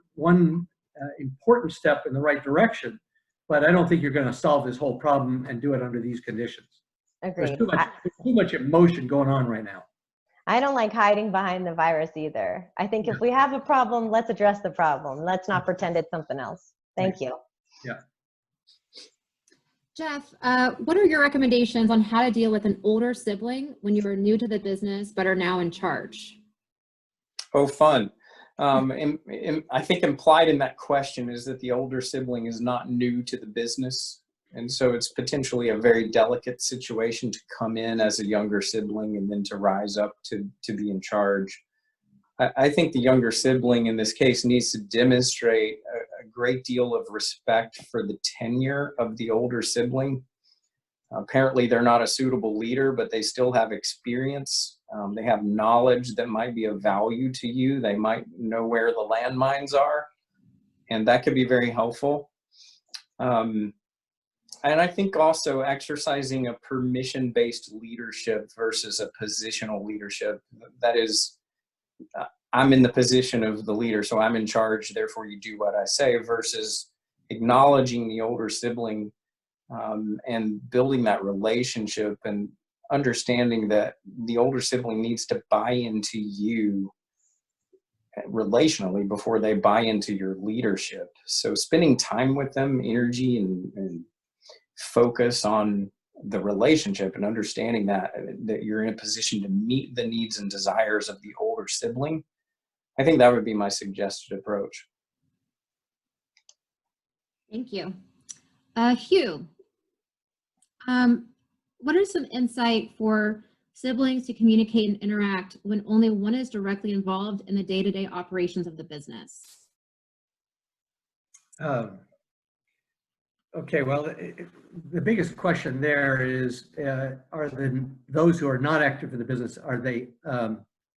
[SPEAKER 3] important step in the right direction, but I don't think you're going to solve this whole problem and do it under these conditions.
[SPEAKER 2] Agreed.
[SPEAKER 3] There's too much emotion going on right now.
[SPEAKER 2] I don't like hiding behind the virus either. I think if we have a problem, let's address the problem. Let's not pretend it's something else. Thank you.
[SPEAKER 3] Yeah.
[SPEAKER 1] Jeff, what are your recommendations on how to deal with an older sibling when you are new to the business but are now in charge?
[SPEAKER 4] Oh, fun. And I think implied in that question is that the older sibling is not new to the business. And so it's potentially a very delicate situation to come in as a younger sibling and then to rise up to be in charge. I think the younger sibling in this case needs to demonstrate a great deal of respect for the tenure of the older sibling. Apparently they're not a suitable leader, but they still have experience. They have knowledge that might be of value to you. They might know where the landmines are, and that could be very helpful. And I think also exercising a permission-based leadership versus a positional leadership. That is, I'm in the position of the leader, so I'm in charge, therefore you do what I say, versus acknowledging the older sibling, and building that relationship and understanding that the older sibling needs to buy into you relationally before they buy into your leadership. So spending time with them, energy and focus on the relationship and understanding that you're in a position to meet the needs and desires of the older sibling. I think that would be my suggested approach.
[SPEAKER 1] Thank you. Hugh, what are some insight for siblings to communicate and interact when only one is directly involved in the day-to-day operations of the business?
[SPEAKER 3] Okay, well, the biggest question there is, are those who are not active in the business, are they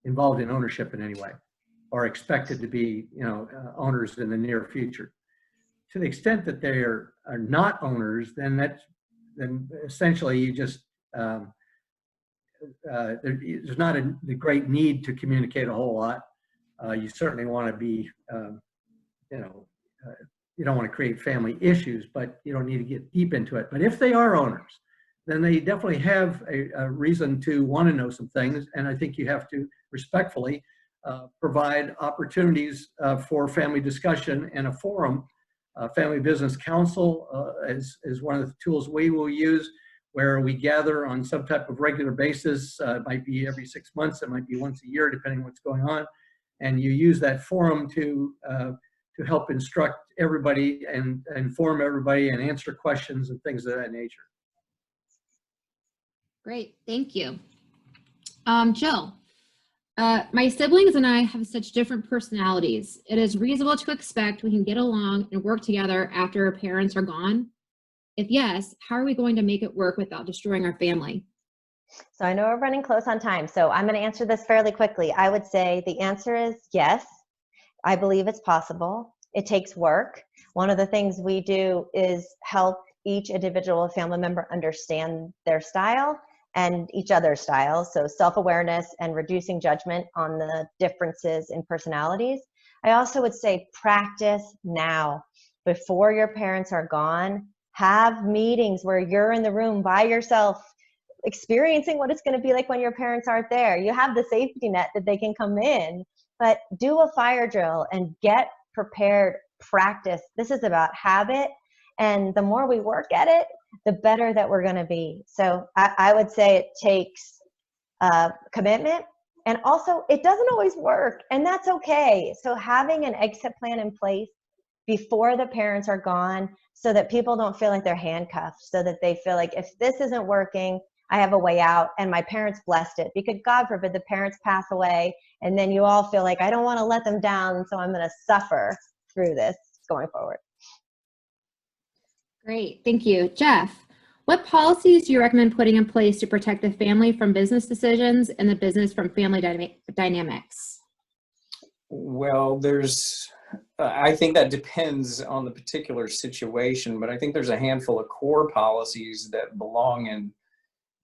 [SPEAKER 3] involved in ownership in any way, or expected to be, owners in the near future? To the extent that they are not owners, then essentially you just there's not a great need to communicate a whole lot. You certainly want to be, you don't want to create family issues, but you don't need to get deep into it. But if they are owners, then they definitely have a reason to want to know some things. And I think you have to respectfully provide opportunities for family discussion and a forum. Family Business Council is one of the tools we will use, where we gather on some type of regular basis. It might be every 6 months, it might be once a year, depending on what's going on. And you use that forum to help instruct everybody and inform everybody and answer questions and things of that nature.
[SPEAKER 1] Great, thank you. Jill, my siblings and I have such different personalities. It is reasonable to expect we can get along and work together after our parents are gone. If yes, how are we going to make it work without destroying our family?
[SPEAKER 2] So I know we're running close on time, so I'm going to answer this fairly quickly. I would say the answer is yes. I believe it's possible. It takes work. One of the things we do is help each individual family member understand their style and each other's style. So self-awareness and reducing judgment on the differences in personalities. I also would say practice now. Before your parents are gone, have meetings where you're in the room by yourself, experiencing what it's going to be like when your parents aren't there. You have the safety net that they can come in, but do a fire drill and get prepared, practice. This is about habit, and the more we work at it, the better that we're going to be. So I would say it takes commitment, and also it doesn't always work, and that's okay. So having an exit plan in place before the parents are gone, so that people don't feel like they're handcuffed, so that they feel like if this isn't working, I have a way out, and my parents blessed it. Because God forbid the parents pass away and then you all feel like I don't want to let them down, so I'm going to suffer through this going forward.
[SPEAKER 1] Great, thank you. Jeff, what policies do you recommend putting in place to protect the family from business decisions and the business from family dynamics?
[SPEAKER 4] Well, I think that depends on the particular situation, but I think there's a handful of core policies that belong in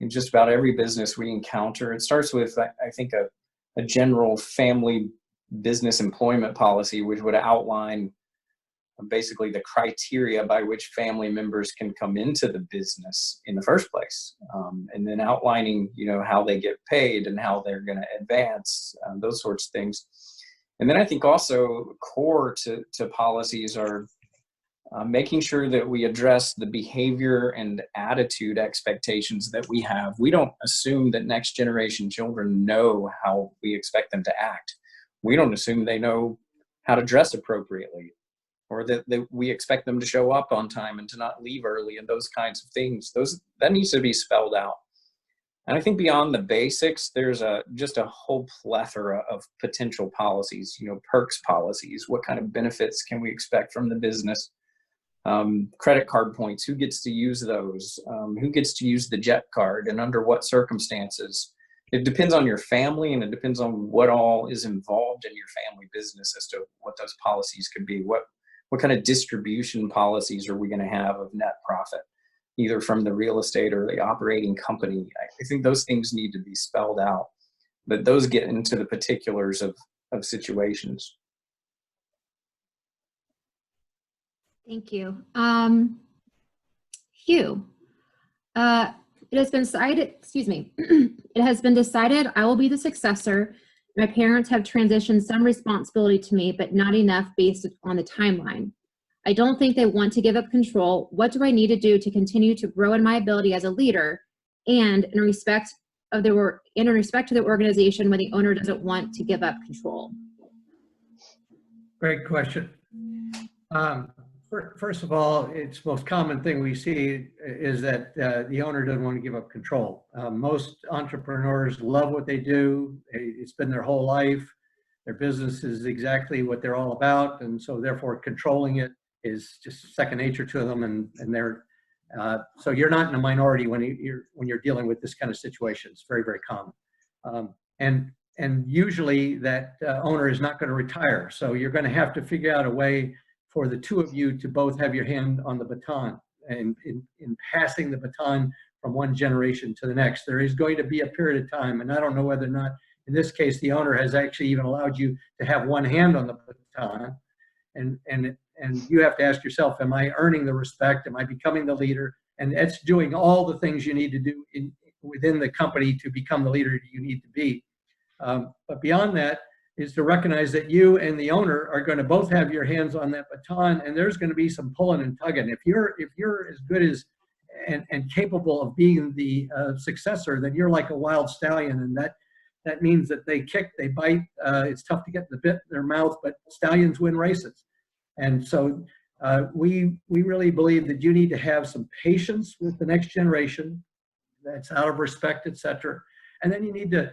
[SPEAKER 4] just about every business we encounter. It starts with, I think, a general family business employment policy, which would outline basically the criteria by which family members can come into the business in the first place, and then outlining, how they get paid and how they're going to advance, those sorts of things. And then I think also core to policies are making sure that we address the behavior and attitude expectations that we have. We don't assume that next generation children know how we expect them to act. We don't assume they know how to dress appropriately, or that we expect them to show up on time and to not leave early, and those kinds of things. That needs to be spelled out. And I think beyond the basics, there's just a whole plethora of potential policies, perks policies. What kind of benefits can we expect from the business? Credit card points, who gets to use those? Who gets to use the jet card, and under what circumstances? It depends on your family, and it depends on what all is involved in your family business as to what those policies could be. What kind of distribution policies are we going to have of net profit, either from the real estate or the operating company? I think those things need to be spelled out, but those get into the particulars of situations.
[SPEAKER 1] Thank you. Hugh, it has been decided, excuse me, it has been decided I will be the successor. My parents have transitioned some responsibility to me, but not enough based on the timeline. I don't think they want to give up control. What do I need to do to continue to grow in my ability as a leader and in respect to the organization when the owner doesn't want to give up control?
[SPEAKER 3] Great question. First of all, it's the most common thing we see is that the owner doesn't want to give up control. Most entrepreneurs love what they do. It's been their whole life. Their business is exactly what they're all about, and so therefore controlling it is just second nature to them. And they're so you're not in a minority when you're dealing with this kind of situation. It's very, very common. And usually that owner is not going to retire. So you're going to have to figure out a way for the two of you to both have your hand on the baton. And in passing the baton from one generation to the next, there is going to be a period of time, and I don't know whether or not, in this case, the owner has actually even allowed you to have one hand on the baton. And you have to ask yourself, am I earning the respect? Am I becoming the leader? And that's doing all the things you need to do within the company to become the leader you need to be. But beyond that is to recognize that you and the owner are going to both have your hands on that baton, and there's going to be some pulling and tugging. If you're as good as and capable of being the successor, then you're like a wild stallion, and that means that they kick, they bite. It's tough to get the bit in their mouth, but stallions win races. And so we really believe that you need to have some patience with the next generation. That's out of respect, etc. And then you need to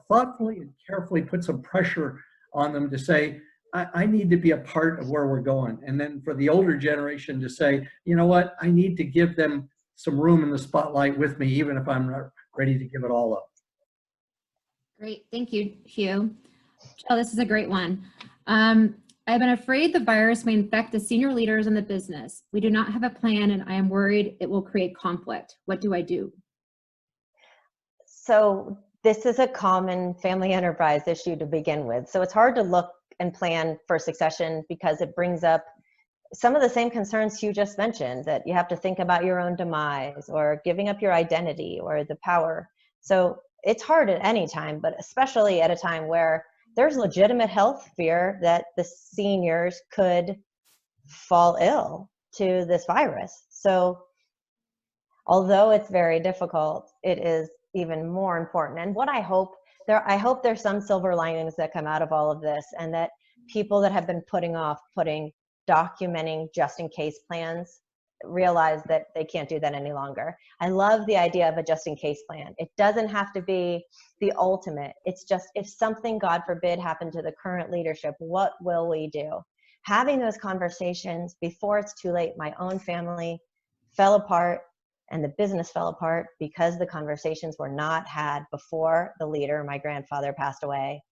[SPEAKER 3] thoughtfully and carefully put some pressure on them to say, I need to be a part of where we're going. And then for the older generation to say, you know what, I need to give them some room in the spotlight with me, even if I'm not ready to give it all up.
[SPEAKER 1] Great, thank you, Hugh. Jill, this is a great one. I've been afraid the virus may infect the senior leaders in the business. We do not have a plan, and I am worried it will create conflict. What do I do?
[SPEAKER 2] So this is a common family enterprise issue to begin with. So it's hard to look and plan for succession because it brings up some of the same concerns you just mentioned, that you have to think about your own demise or giving up your identity or the power. So it's hard at any time, but especially at a time where there's legitimate health fear that the seniors could fall ill to this virus. So although it's very difficult, it is even more important. And what I hope there's some silver linings that come out of all of this, and that people that have been documenting just in case plans realize that they can't do that any longer. I love the idea of a just in case plan. It doesn't have to be the ultimate. It's just, if something, God forbid, happened to the current leadership, what will we do? Having those conversations before it's too late. My own family fell apart and the business fell apart because the conversations were not had before the leader, my grandfather, passed away.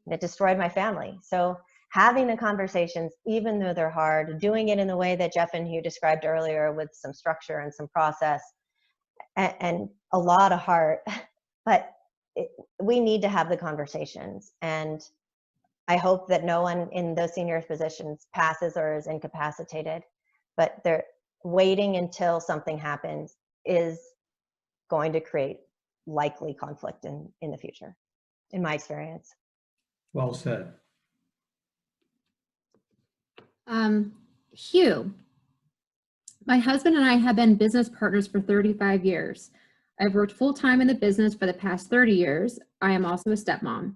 [SPEAKER 2] And it destroyed my family. So having the conversations, even though they're hard, doing it in the way that Jeff and Hugh described earlier with some structure and some process and a lot of heart, but we need to have the conversations. And I hope that no one in those senior positions passes or is incapacitated, but they're waiting until something happens is going to create likely conflict in the future, in my experience.
[SPEAKER 3] Well said.
[SPEAKER 1] Hugh, my husband and I have been business partners for 35 years. I've worked full-time in the business for the past 30 years. I am also a stepmom.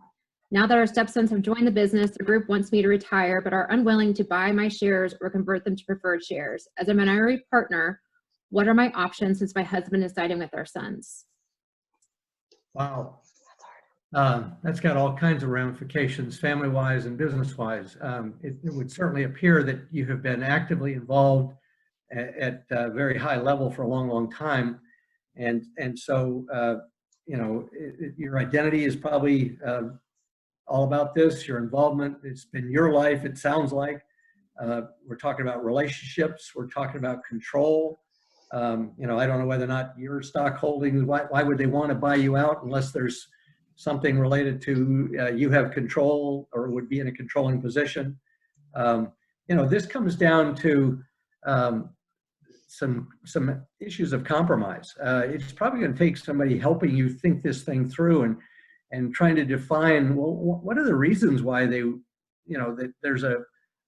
[SPEAKER 1] Now that our stepsons have joined the business, the group wants me to retire, but are unwilling to buy my shares or convert them to preferred shares. As a minority partner, what are my options since my husband is siding with our sons?
[SPEAKER 3] Wow. That's got all kinds of ramifications, family-wise and business-wise. It would certainly appear that you have been actively involved at a very high level for a long, long time. And so, your identity is probably all about this, your involvement. It's been your life, it sounds like. We're talking about relationships. We're talking about control. I don't know whether or not your stock holdings, why would they want to buy you out unless there's something related to you have control or would be in a controlling position. This comes down to some issues of compromise. It's probably going to take somebody helping you think this thing through and trying to define, well, what are the reasons why they, that there's a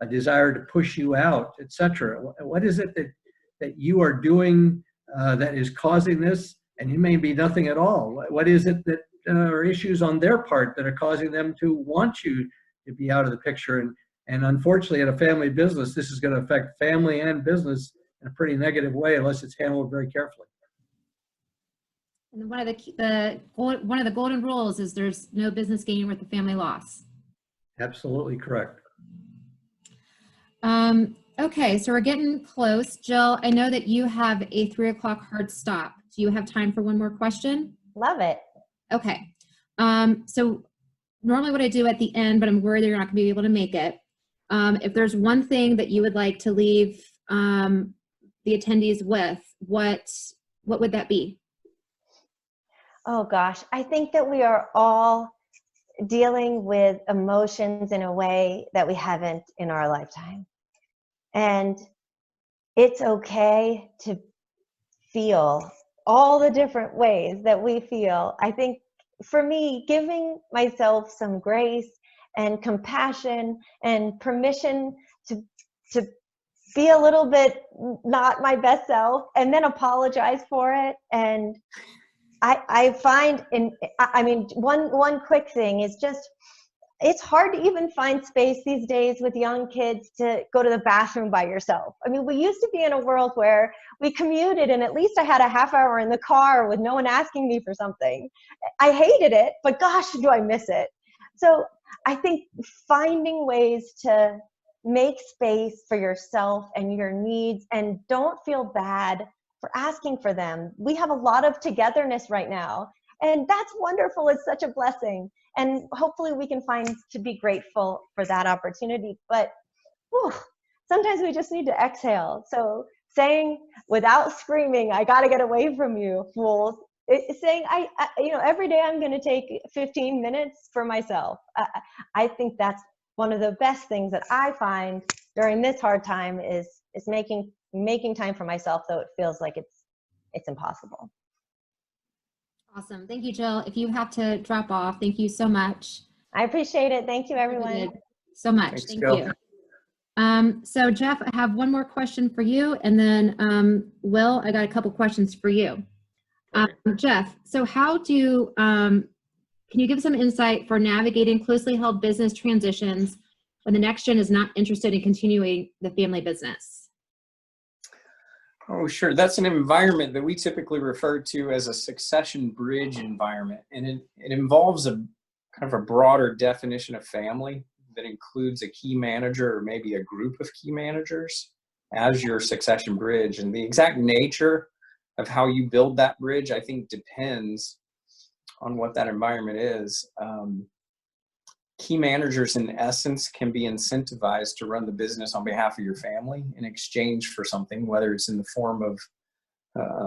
[SPEAKER 3] desire to push you out, et cetera. What is it that you are doing that is causing this? And it may be nothing at all. What is it that are issues on their part that are causing them to want you to be out of the picture? And unfortunately, in a family business, this is going to affect family and business in a pretty negative way unless it's handled very carefully.
[SPEAKER 1] And one of the golden rules is there's no business gain with the family loss.
[SPEAKER 3] Absolutely correct.
[SPEAKER 1] Okay, so we're getting close. Jill, I know that you have a 3 o'clock hard stop. Do you have time for one more question?
[SPEAKER 2] Love it.
[SPEAKER 1] Okay. So normally what I do at the end, but I'm worried that you're not going to be able to make it. If there's one thing that you would like to leave the attendees with, what would that be?
[SPEAKER 2] Oh gosh, I think that we are all dealing with emotions in a way that we haven't in our lifetime. And it's okay to feel all the different ways that we feel. I think for me, giving myself some grace and compassion and permission to be a little bit not my best self and then apologize for it. And I find one quick thing is just, it's hard to even find space these days with young kids to go to the bathroom by yourself. I mean, we used to be in a world where we commuted and at least I had a half hour in the car with no one asking me for something. I hated it, but gosh, do I miss it. So I think finding ways to make space for yourself and your needs, and don't feel bad for asking for them. We have a lot of togetherness right now, and that's wonderful. It's such a blessing. And hopefully we can find to be grateful for that opportunity. But whew, sometimes we just need to exhale. So saying without screaming, I got to get away from you, fools. It's saying, every day I'm going to take 15 minutes for myself. I think that's one of the best things that I find during this hard time is making time for myself, though it feels like it's impossible.
[SPEAKER 1] Awesome. Thank you, Jill. If you have to drop off, thank you so much.
[SPEAKER 2] I appreciate it. Thank you, everyone.
[SPEAKER 1] So much.
[SPEAKER 3] Thanks,
[SPEAKER 1] Thank
[SPEAKER 3] Jill.
[SPEAKER 1] you. So Jeff, I have one more question for you, and then Will, I got a couple questions for you. Jeff, so how do can you give some insight for navigating closely held business transitions when the next gen is not interested in continuing the family business?
[SPEAKER 4] Oh, sure. That's an environment that we typically refer to as a succession bridge environment. And it involves a kind of a broader definition of family that includes a key manager or maybe a group of key managers as your succession bridge. And the exact nature of how you build that bridge, I think, depends on what that environment is. Key managers, in essence, can be incentivized to run the business on behalf of your family in exchange for something, whether it's in the form of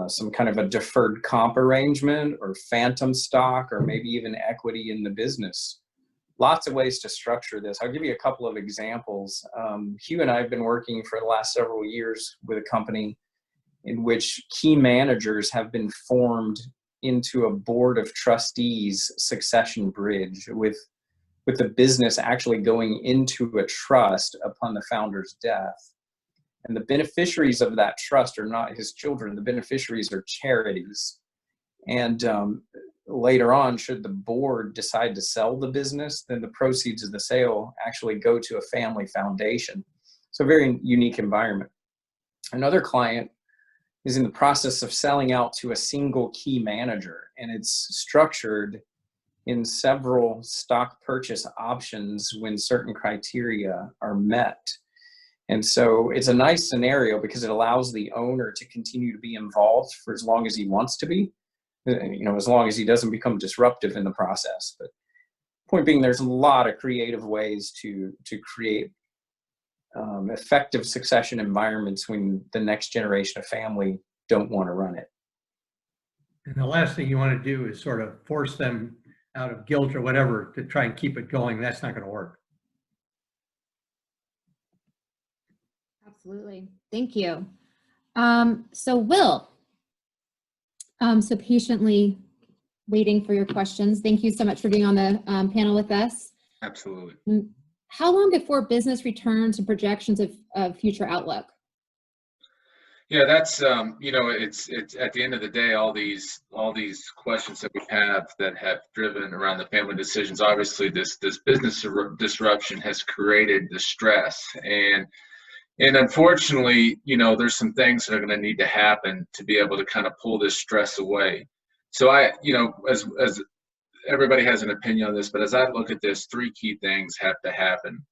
[SPEAKER 4] some kind of a deferred comp arrangement or phantom stock or maybe even equity in the business. Lots of ways to structure this. I'll give you a couple of examples. Hugh and I have been working for the last several years with a company in which key managers have been formed into a board of trustees succession bridge with the business actually going into a trust upon the founder's death. And the beneficiaries of that trust are not his children. The beneficiaries are charities. And later on, should the board decide to sell the business, then the proceeds of the sale actually go to a family foundation. So a very unique environment. Another client is in the process of selling out to a single key manager, and it's structured in several stock purchase options when certain criteria are met. And so it's a nice scenario because it allows the owner to continue to be involved for as long as he wants to be, as long as he doesn't become disruptive in the process. But point being, there's a lot of creative ways to create effective succession environments when the next generation of family don't want to run it.
[SPEAKER 3] And the last thing you want to do is sort of force them out of guilt or whatever to try and keep it going. That's not going to work.
[SPEAKER 1] Absolutely. Thank you. So Will, so patiently waiting for your questions. Thank you so much for being on the panel with us.
[SPEAKER 5] Absolutely.
[SPEAKER 1] How long before business returns and projections of future outlook?
[SPEAKER 5] Yeah, that's it's at the end of the day, all these questions that we have that have driven around the family decisions. Obviously, this business disruption has created the stress, and unfortunately, there's some things that are going to need to happen to be able to kind of pull this stress away. So as everybody has an opinion on this, but as I look at this, three key things have to happen.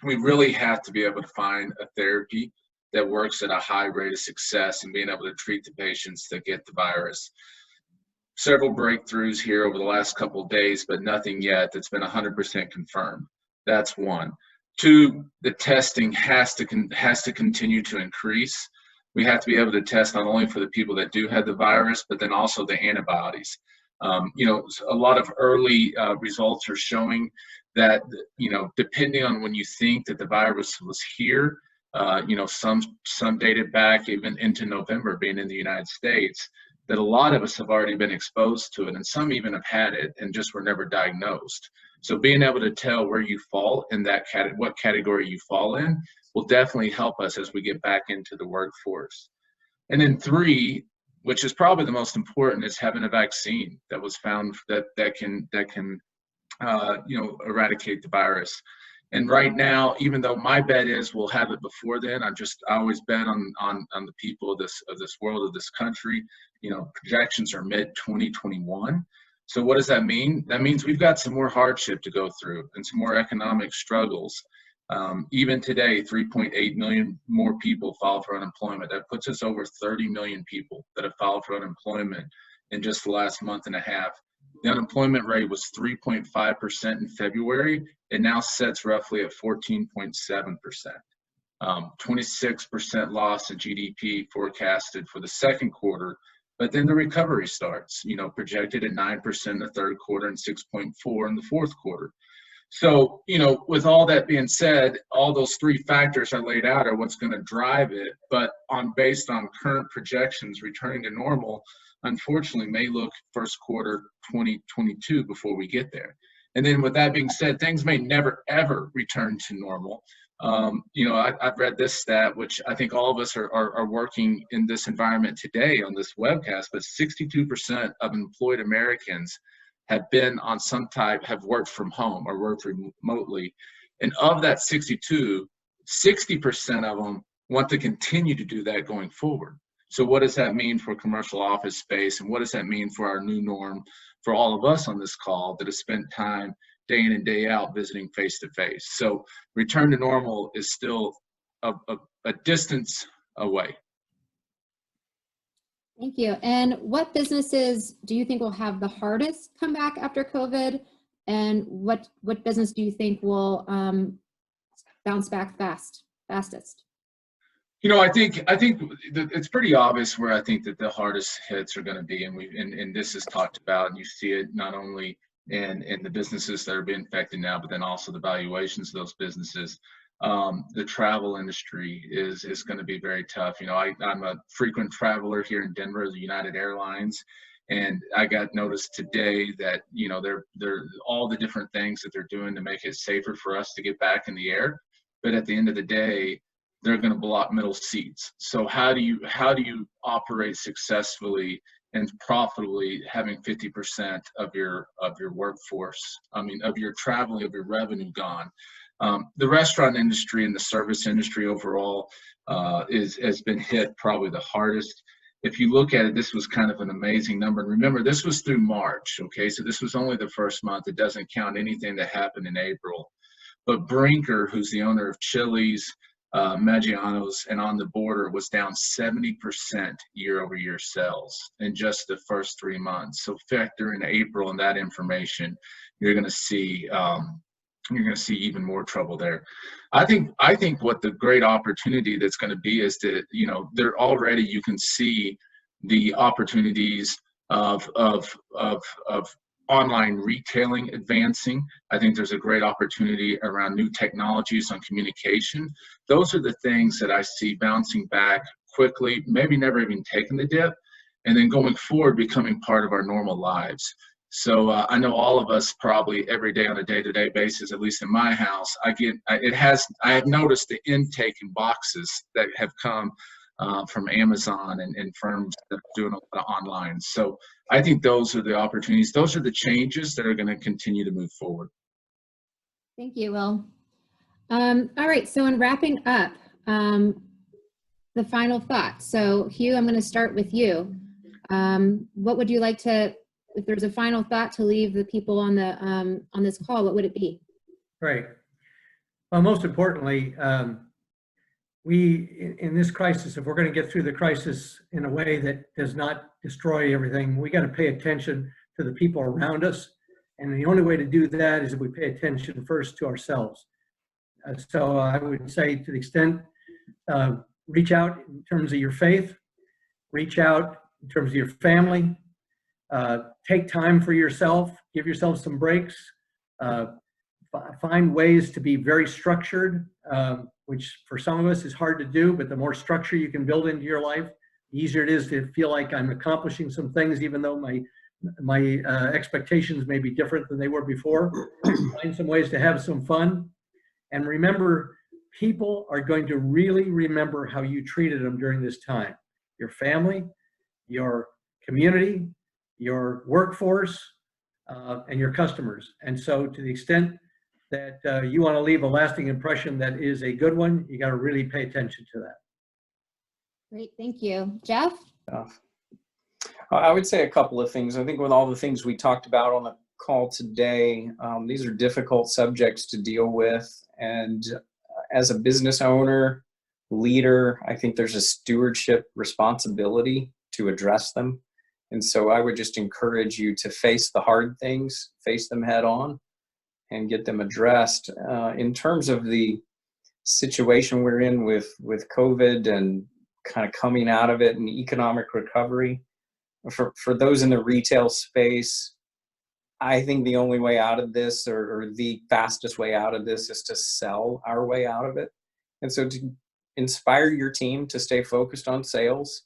[SPEAKER 5] We really have to be able to find a therapy that works at a high rate of success and being able to treat the patients that get the virus. Several breakthroughs here over the last couple of days, but nothing yet that's been 100% confirmed. That's one. Two, the testing has to continue to increase. We have to be able to test not only for the people that do have the virus, but then also the antibodies. A lot of early results are showing that, depending on when you think that the virus was here, some dated back even into November, being in the United States, that a lot of us have already been exposed to it, and some even have had it and just were never diagnosed. So being able to tell where you fall in that what category you fall in will definitely help us as we get back into the workforce. And then three, which is probably the most important, is having a vaccine that was found that can eradicate the virus. And right now, even though my bet is we'll have it before then, I always bet on the people of this world, of this country. Projections are mid-2021. So what does that mean? That means we've got some more hardship to go through and some more economic struggles. Even today, 3.8 million more people filed for unemployment. That puts us over 30 million people that have filed for unemployment in just the last month and a half. The unemployment rate was 3.5% in February. It now sits roughly at 14.7%. 26% loss in GDP forecasted for the second quarter, but then the recovery starts, projected at 9% in the third quarter and 6.4% in the fourth quarter. So, with all that being said, all those three factors I laid out are what's going to drive it, but based on current projections, returning to normal, unfortunately, may look first quarter 2022 before we get there. And then with that being said, things may never, ever return to normal. I've read this stat, which I think all of us are working in this environment today on this webcast, but 62% of employed Americans have been on have worked from home or worked remotely. And of that 60% of them want to continue to do that going forward. So what does that mean for commercial office space? And what does that mean for our new norm for all of us on this call that have spent time day in and day out visiting face to face? So return to normal is still a distance away.
[SPEAKER 1] Thank you. And what businesses do you think will have the hardest comeback after COVID? And what business do you think will bounce back fastest?
[SPEAKER 5] I think it's pretty obvious where I think that the hardest hits are going to be, and this is talked about, and you see it not only in the businesses that are being affected now, but then also the valuations of those businesses. The travel industry is going to be very tough. I'm a frequent traveler here in Denver, the United Airlines, and I got noticed today that they're all the different things that they're doing to make it safer for us to get back in the air. But at the end of the day, they're going to block middle seats. So how do you operate successfully and profitably having 50% of your workforce, of your traveling, of your revenue gone? The restaurant industry and the service industry overall has been hit probably the hardest. If you look at it, this was kind of an amazing number. And remember, this was through March, okay? So this was only the first month. It doesn't count anything that happened in April. But Brinker, who's the owner of Chili's, Maggiano's, and On the Border, was down 70% year-over-year sales in just the first 3 months. So factor in April and that information, you're going to see even more trouble there. I think what the great opportunity that's going to be is that there already you can see the opportunities of online retailing advancing. I think there's a great opportunity around new technologies on communication. Those are the things that I see bouncing back quickly, maybe never even taking the dip, and then going forward becoming part of our normal lives. So I know all of us probably every day on a day-to-day basis, at least in my house, I have noticed the intake in boxes that have come from Amazon and firms that are doing a lot of online. So I think those are the opportunities. Those are the changes that are going to continue to move forward.
[SPEAKER 1] Thank you, Will. All right, so in wrapping up, the final thought. So Hugh, I'm going to start with you. What would you like to, if there's a final thought to leave the people on the on this call, what would it be?
[SPEAKER 3] Right. Well, most importantly, we, in this crisis, if we're going to get through the crisis in a way that does not destroy everything, we got to pay attention to the people around us. And the only way to do that is if we pay attention first to ourselves. So I would say, to the extent, reach out in terms of your faith, reach out in terms of your family, take time for yourself, give yourself some breaks, find ways to be very structured, which for some of us is hard to do, but the more structure you can build into your life, the easier it is to feel like I'm accomplishing some things, even though my expectations may be different than they were before. Find some ways to have some fun. And remember, people are going to really remember how you treated them during this time. Your family, your community, your workforce, and your customers. And so to the extent that you want to leave a lasting impression that is a good one, you got to really pay attention to that.
[SPEAKER 1] Great, thank you. Jeff?
[SPEAKER 4] I would say a couple of things. I think with all the things we talked about on the call today, these are difficult subjects to deal with. And as a business owner, leader, I think there's a stewardship responsibility to address them. And so I would just encourage you to face the hard things, face them head on, and get them addressed. In terms of the situation we're in with COVID and kind of coming out of it and economic recovery, for those in the retail space, I think the only way out of this, or the fastest way out of this, is to sell our way out of it. And so to inspire your team to stay focused on sales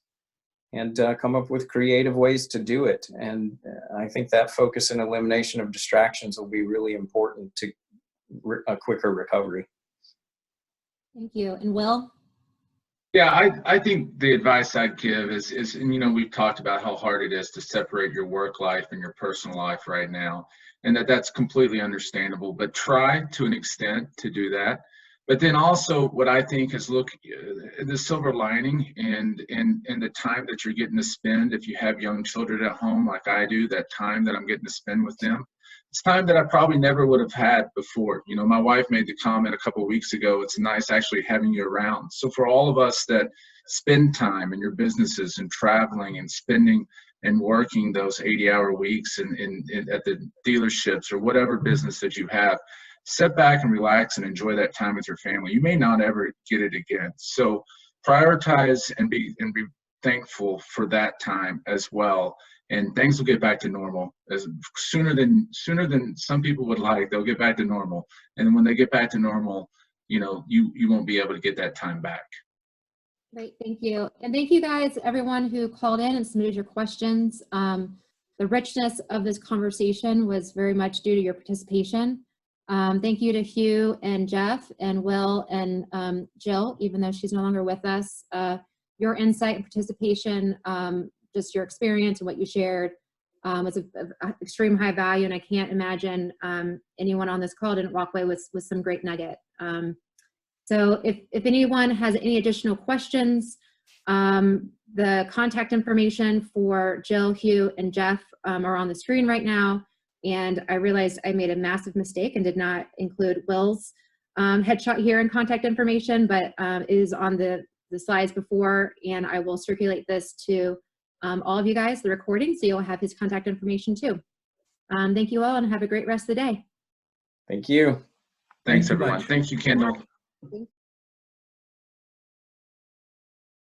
[SPEAKER 4] and come up with creative ways to do it. And I think that focus and elimination of distractions will be really important to a quicker recovery.
[SPEAKER 1] Thank you. And Will?
[SPEAKER 5] Yeah, I think the advice I'd give is, and you know, we've talked about how hard it is to separate your work life and your personal life right now, and that's completely understandable, but try to an extent to do that. But then also what I think is, look, the silver lining and the time that you're getting to spend, if you have young children at home like I do, that time that I'm getting to spend with them, it's time that I probably never would have had before. You know, my wife made the comment a couple of weeks ago, it's nice actually having you around. So for all of us that spend time in your businesses and traveling and spending and working those 80-hour weeks at the dealerships or whatever business that you have, sit back and relax and enjoy that time with your family. You may not ever get it again. So prioritize and be thankful for that time as well. And things will get back to normal as sooner than some people would like. They'll get back to normal. And when they get back to normal, you know, you won't be able to get that time back.
[SPEAKER 1] Great, thank you. And thank you guys, everyone who called in and submitted your questions. The richness of this conversation was very much due to your participation. Thank you to Hugh and Jeff and Will and Jill, even though she's no longer with us. Your insight and participation, just your experience and what you shared was of extreme high value, and I can't imagine anyone on this call didn't walk away with some great nugget. So if anyone has any additional questions, the contact information for Jill, Hugh, and Jeff are on the screen right now. And I realized I made a massive mistake and did not include Will's headshot here and contact information, but it is on the slides before, and I will circulate this to all of you guys, the recording, so you'll have his contact information too. Thank you all and have a great rest of the day.
[SPEAKER 4] Thank you.
[SPEAKER 5] Thanks everyone. Thank you, Kendall.
[SPEAKER 1] Thank you.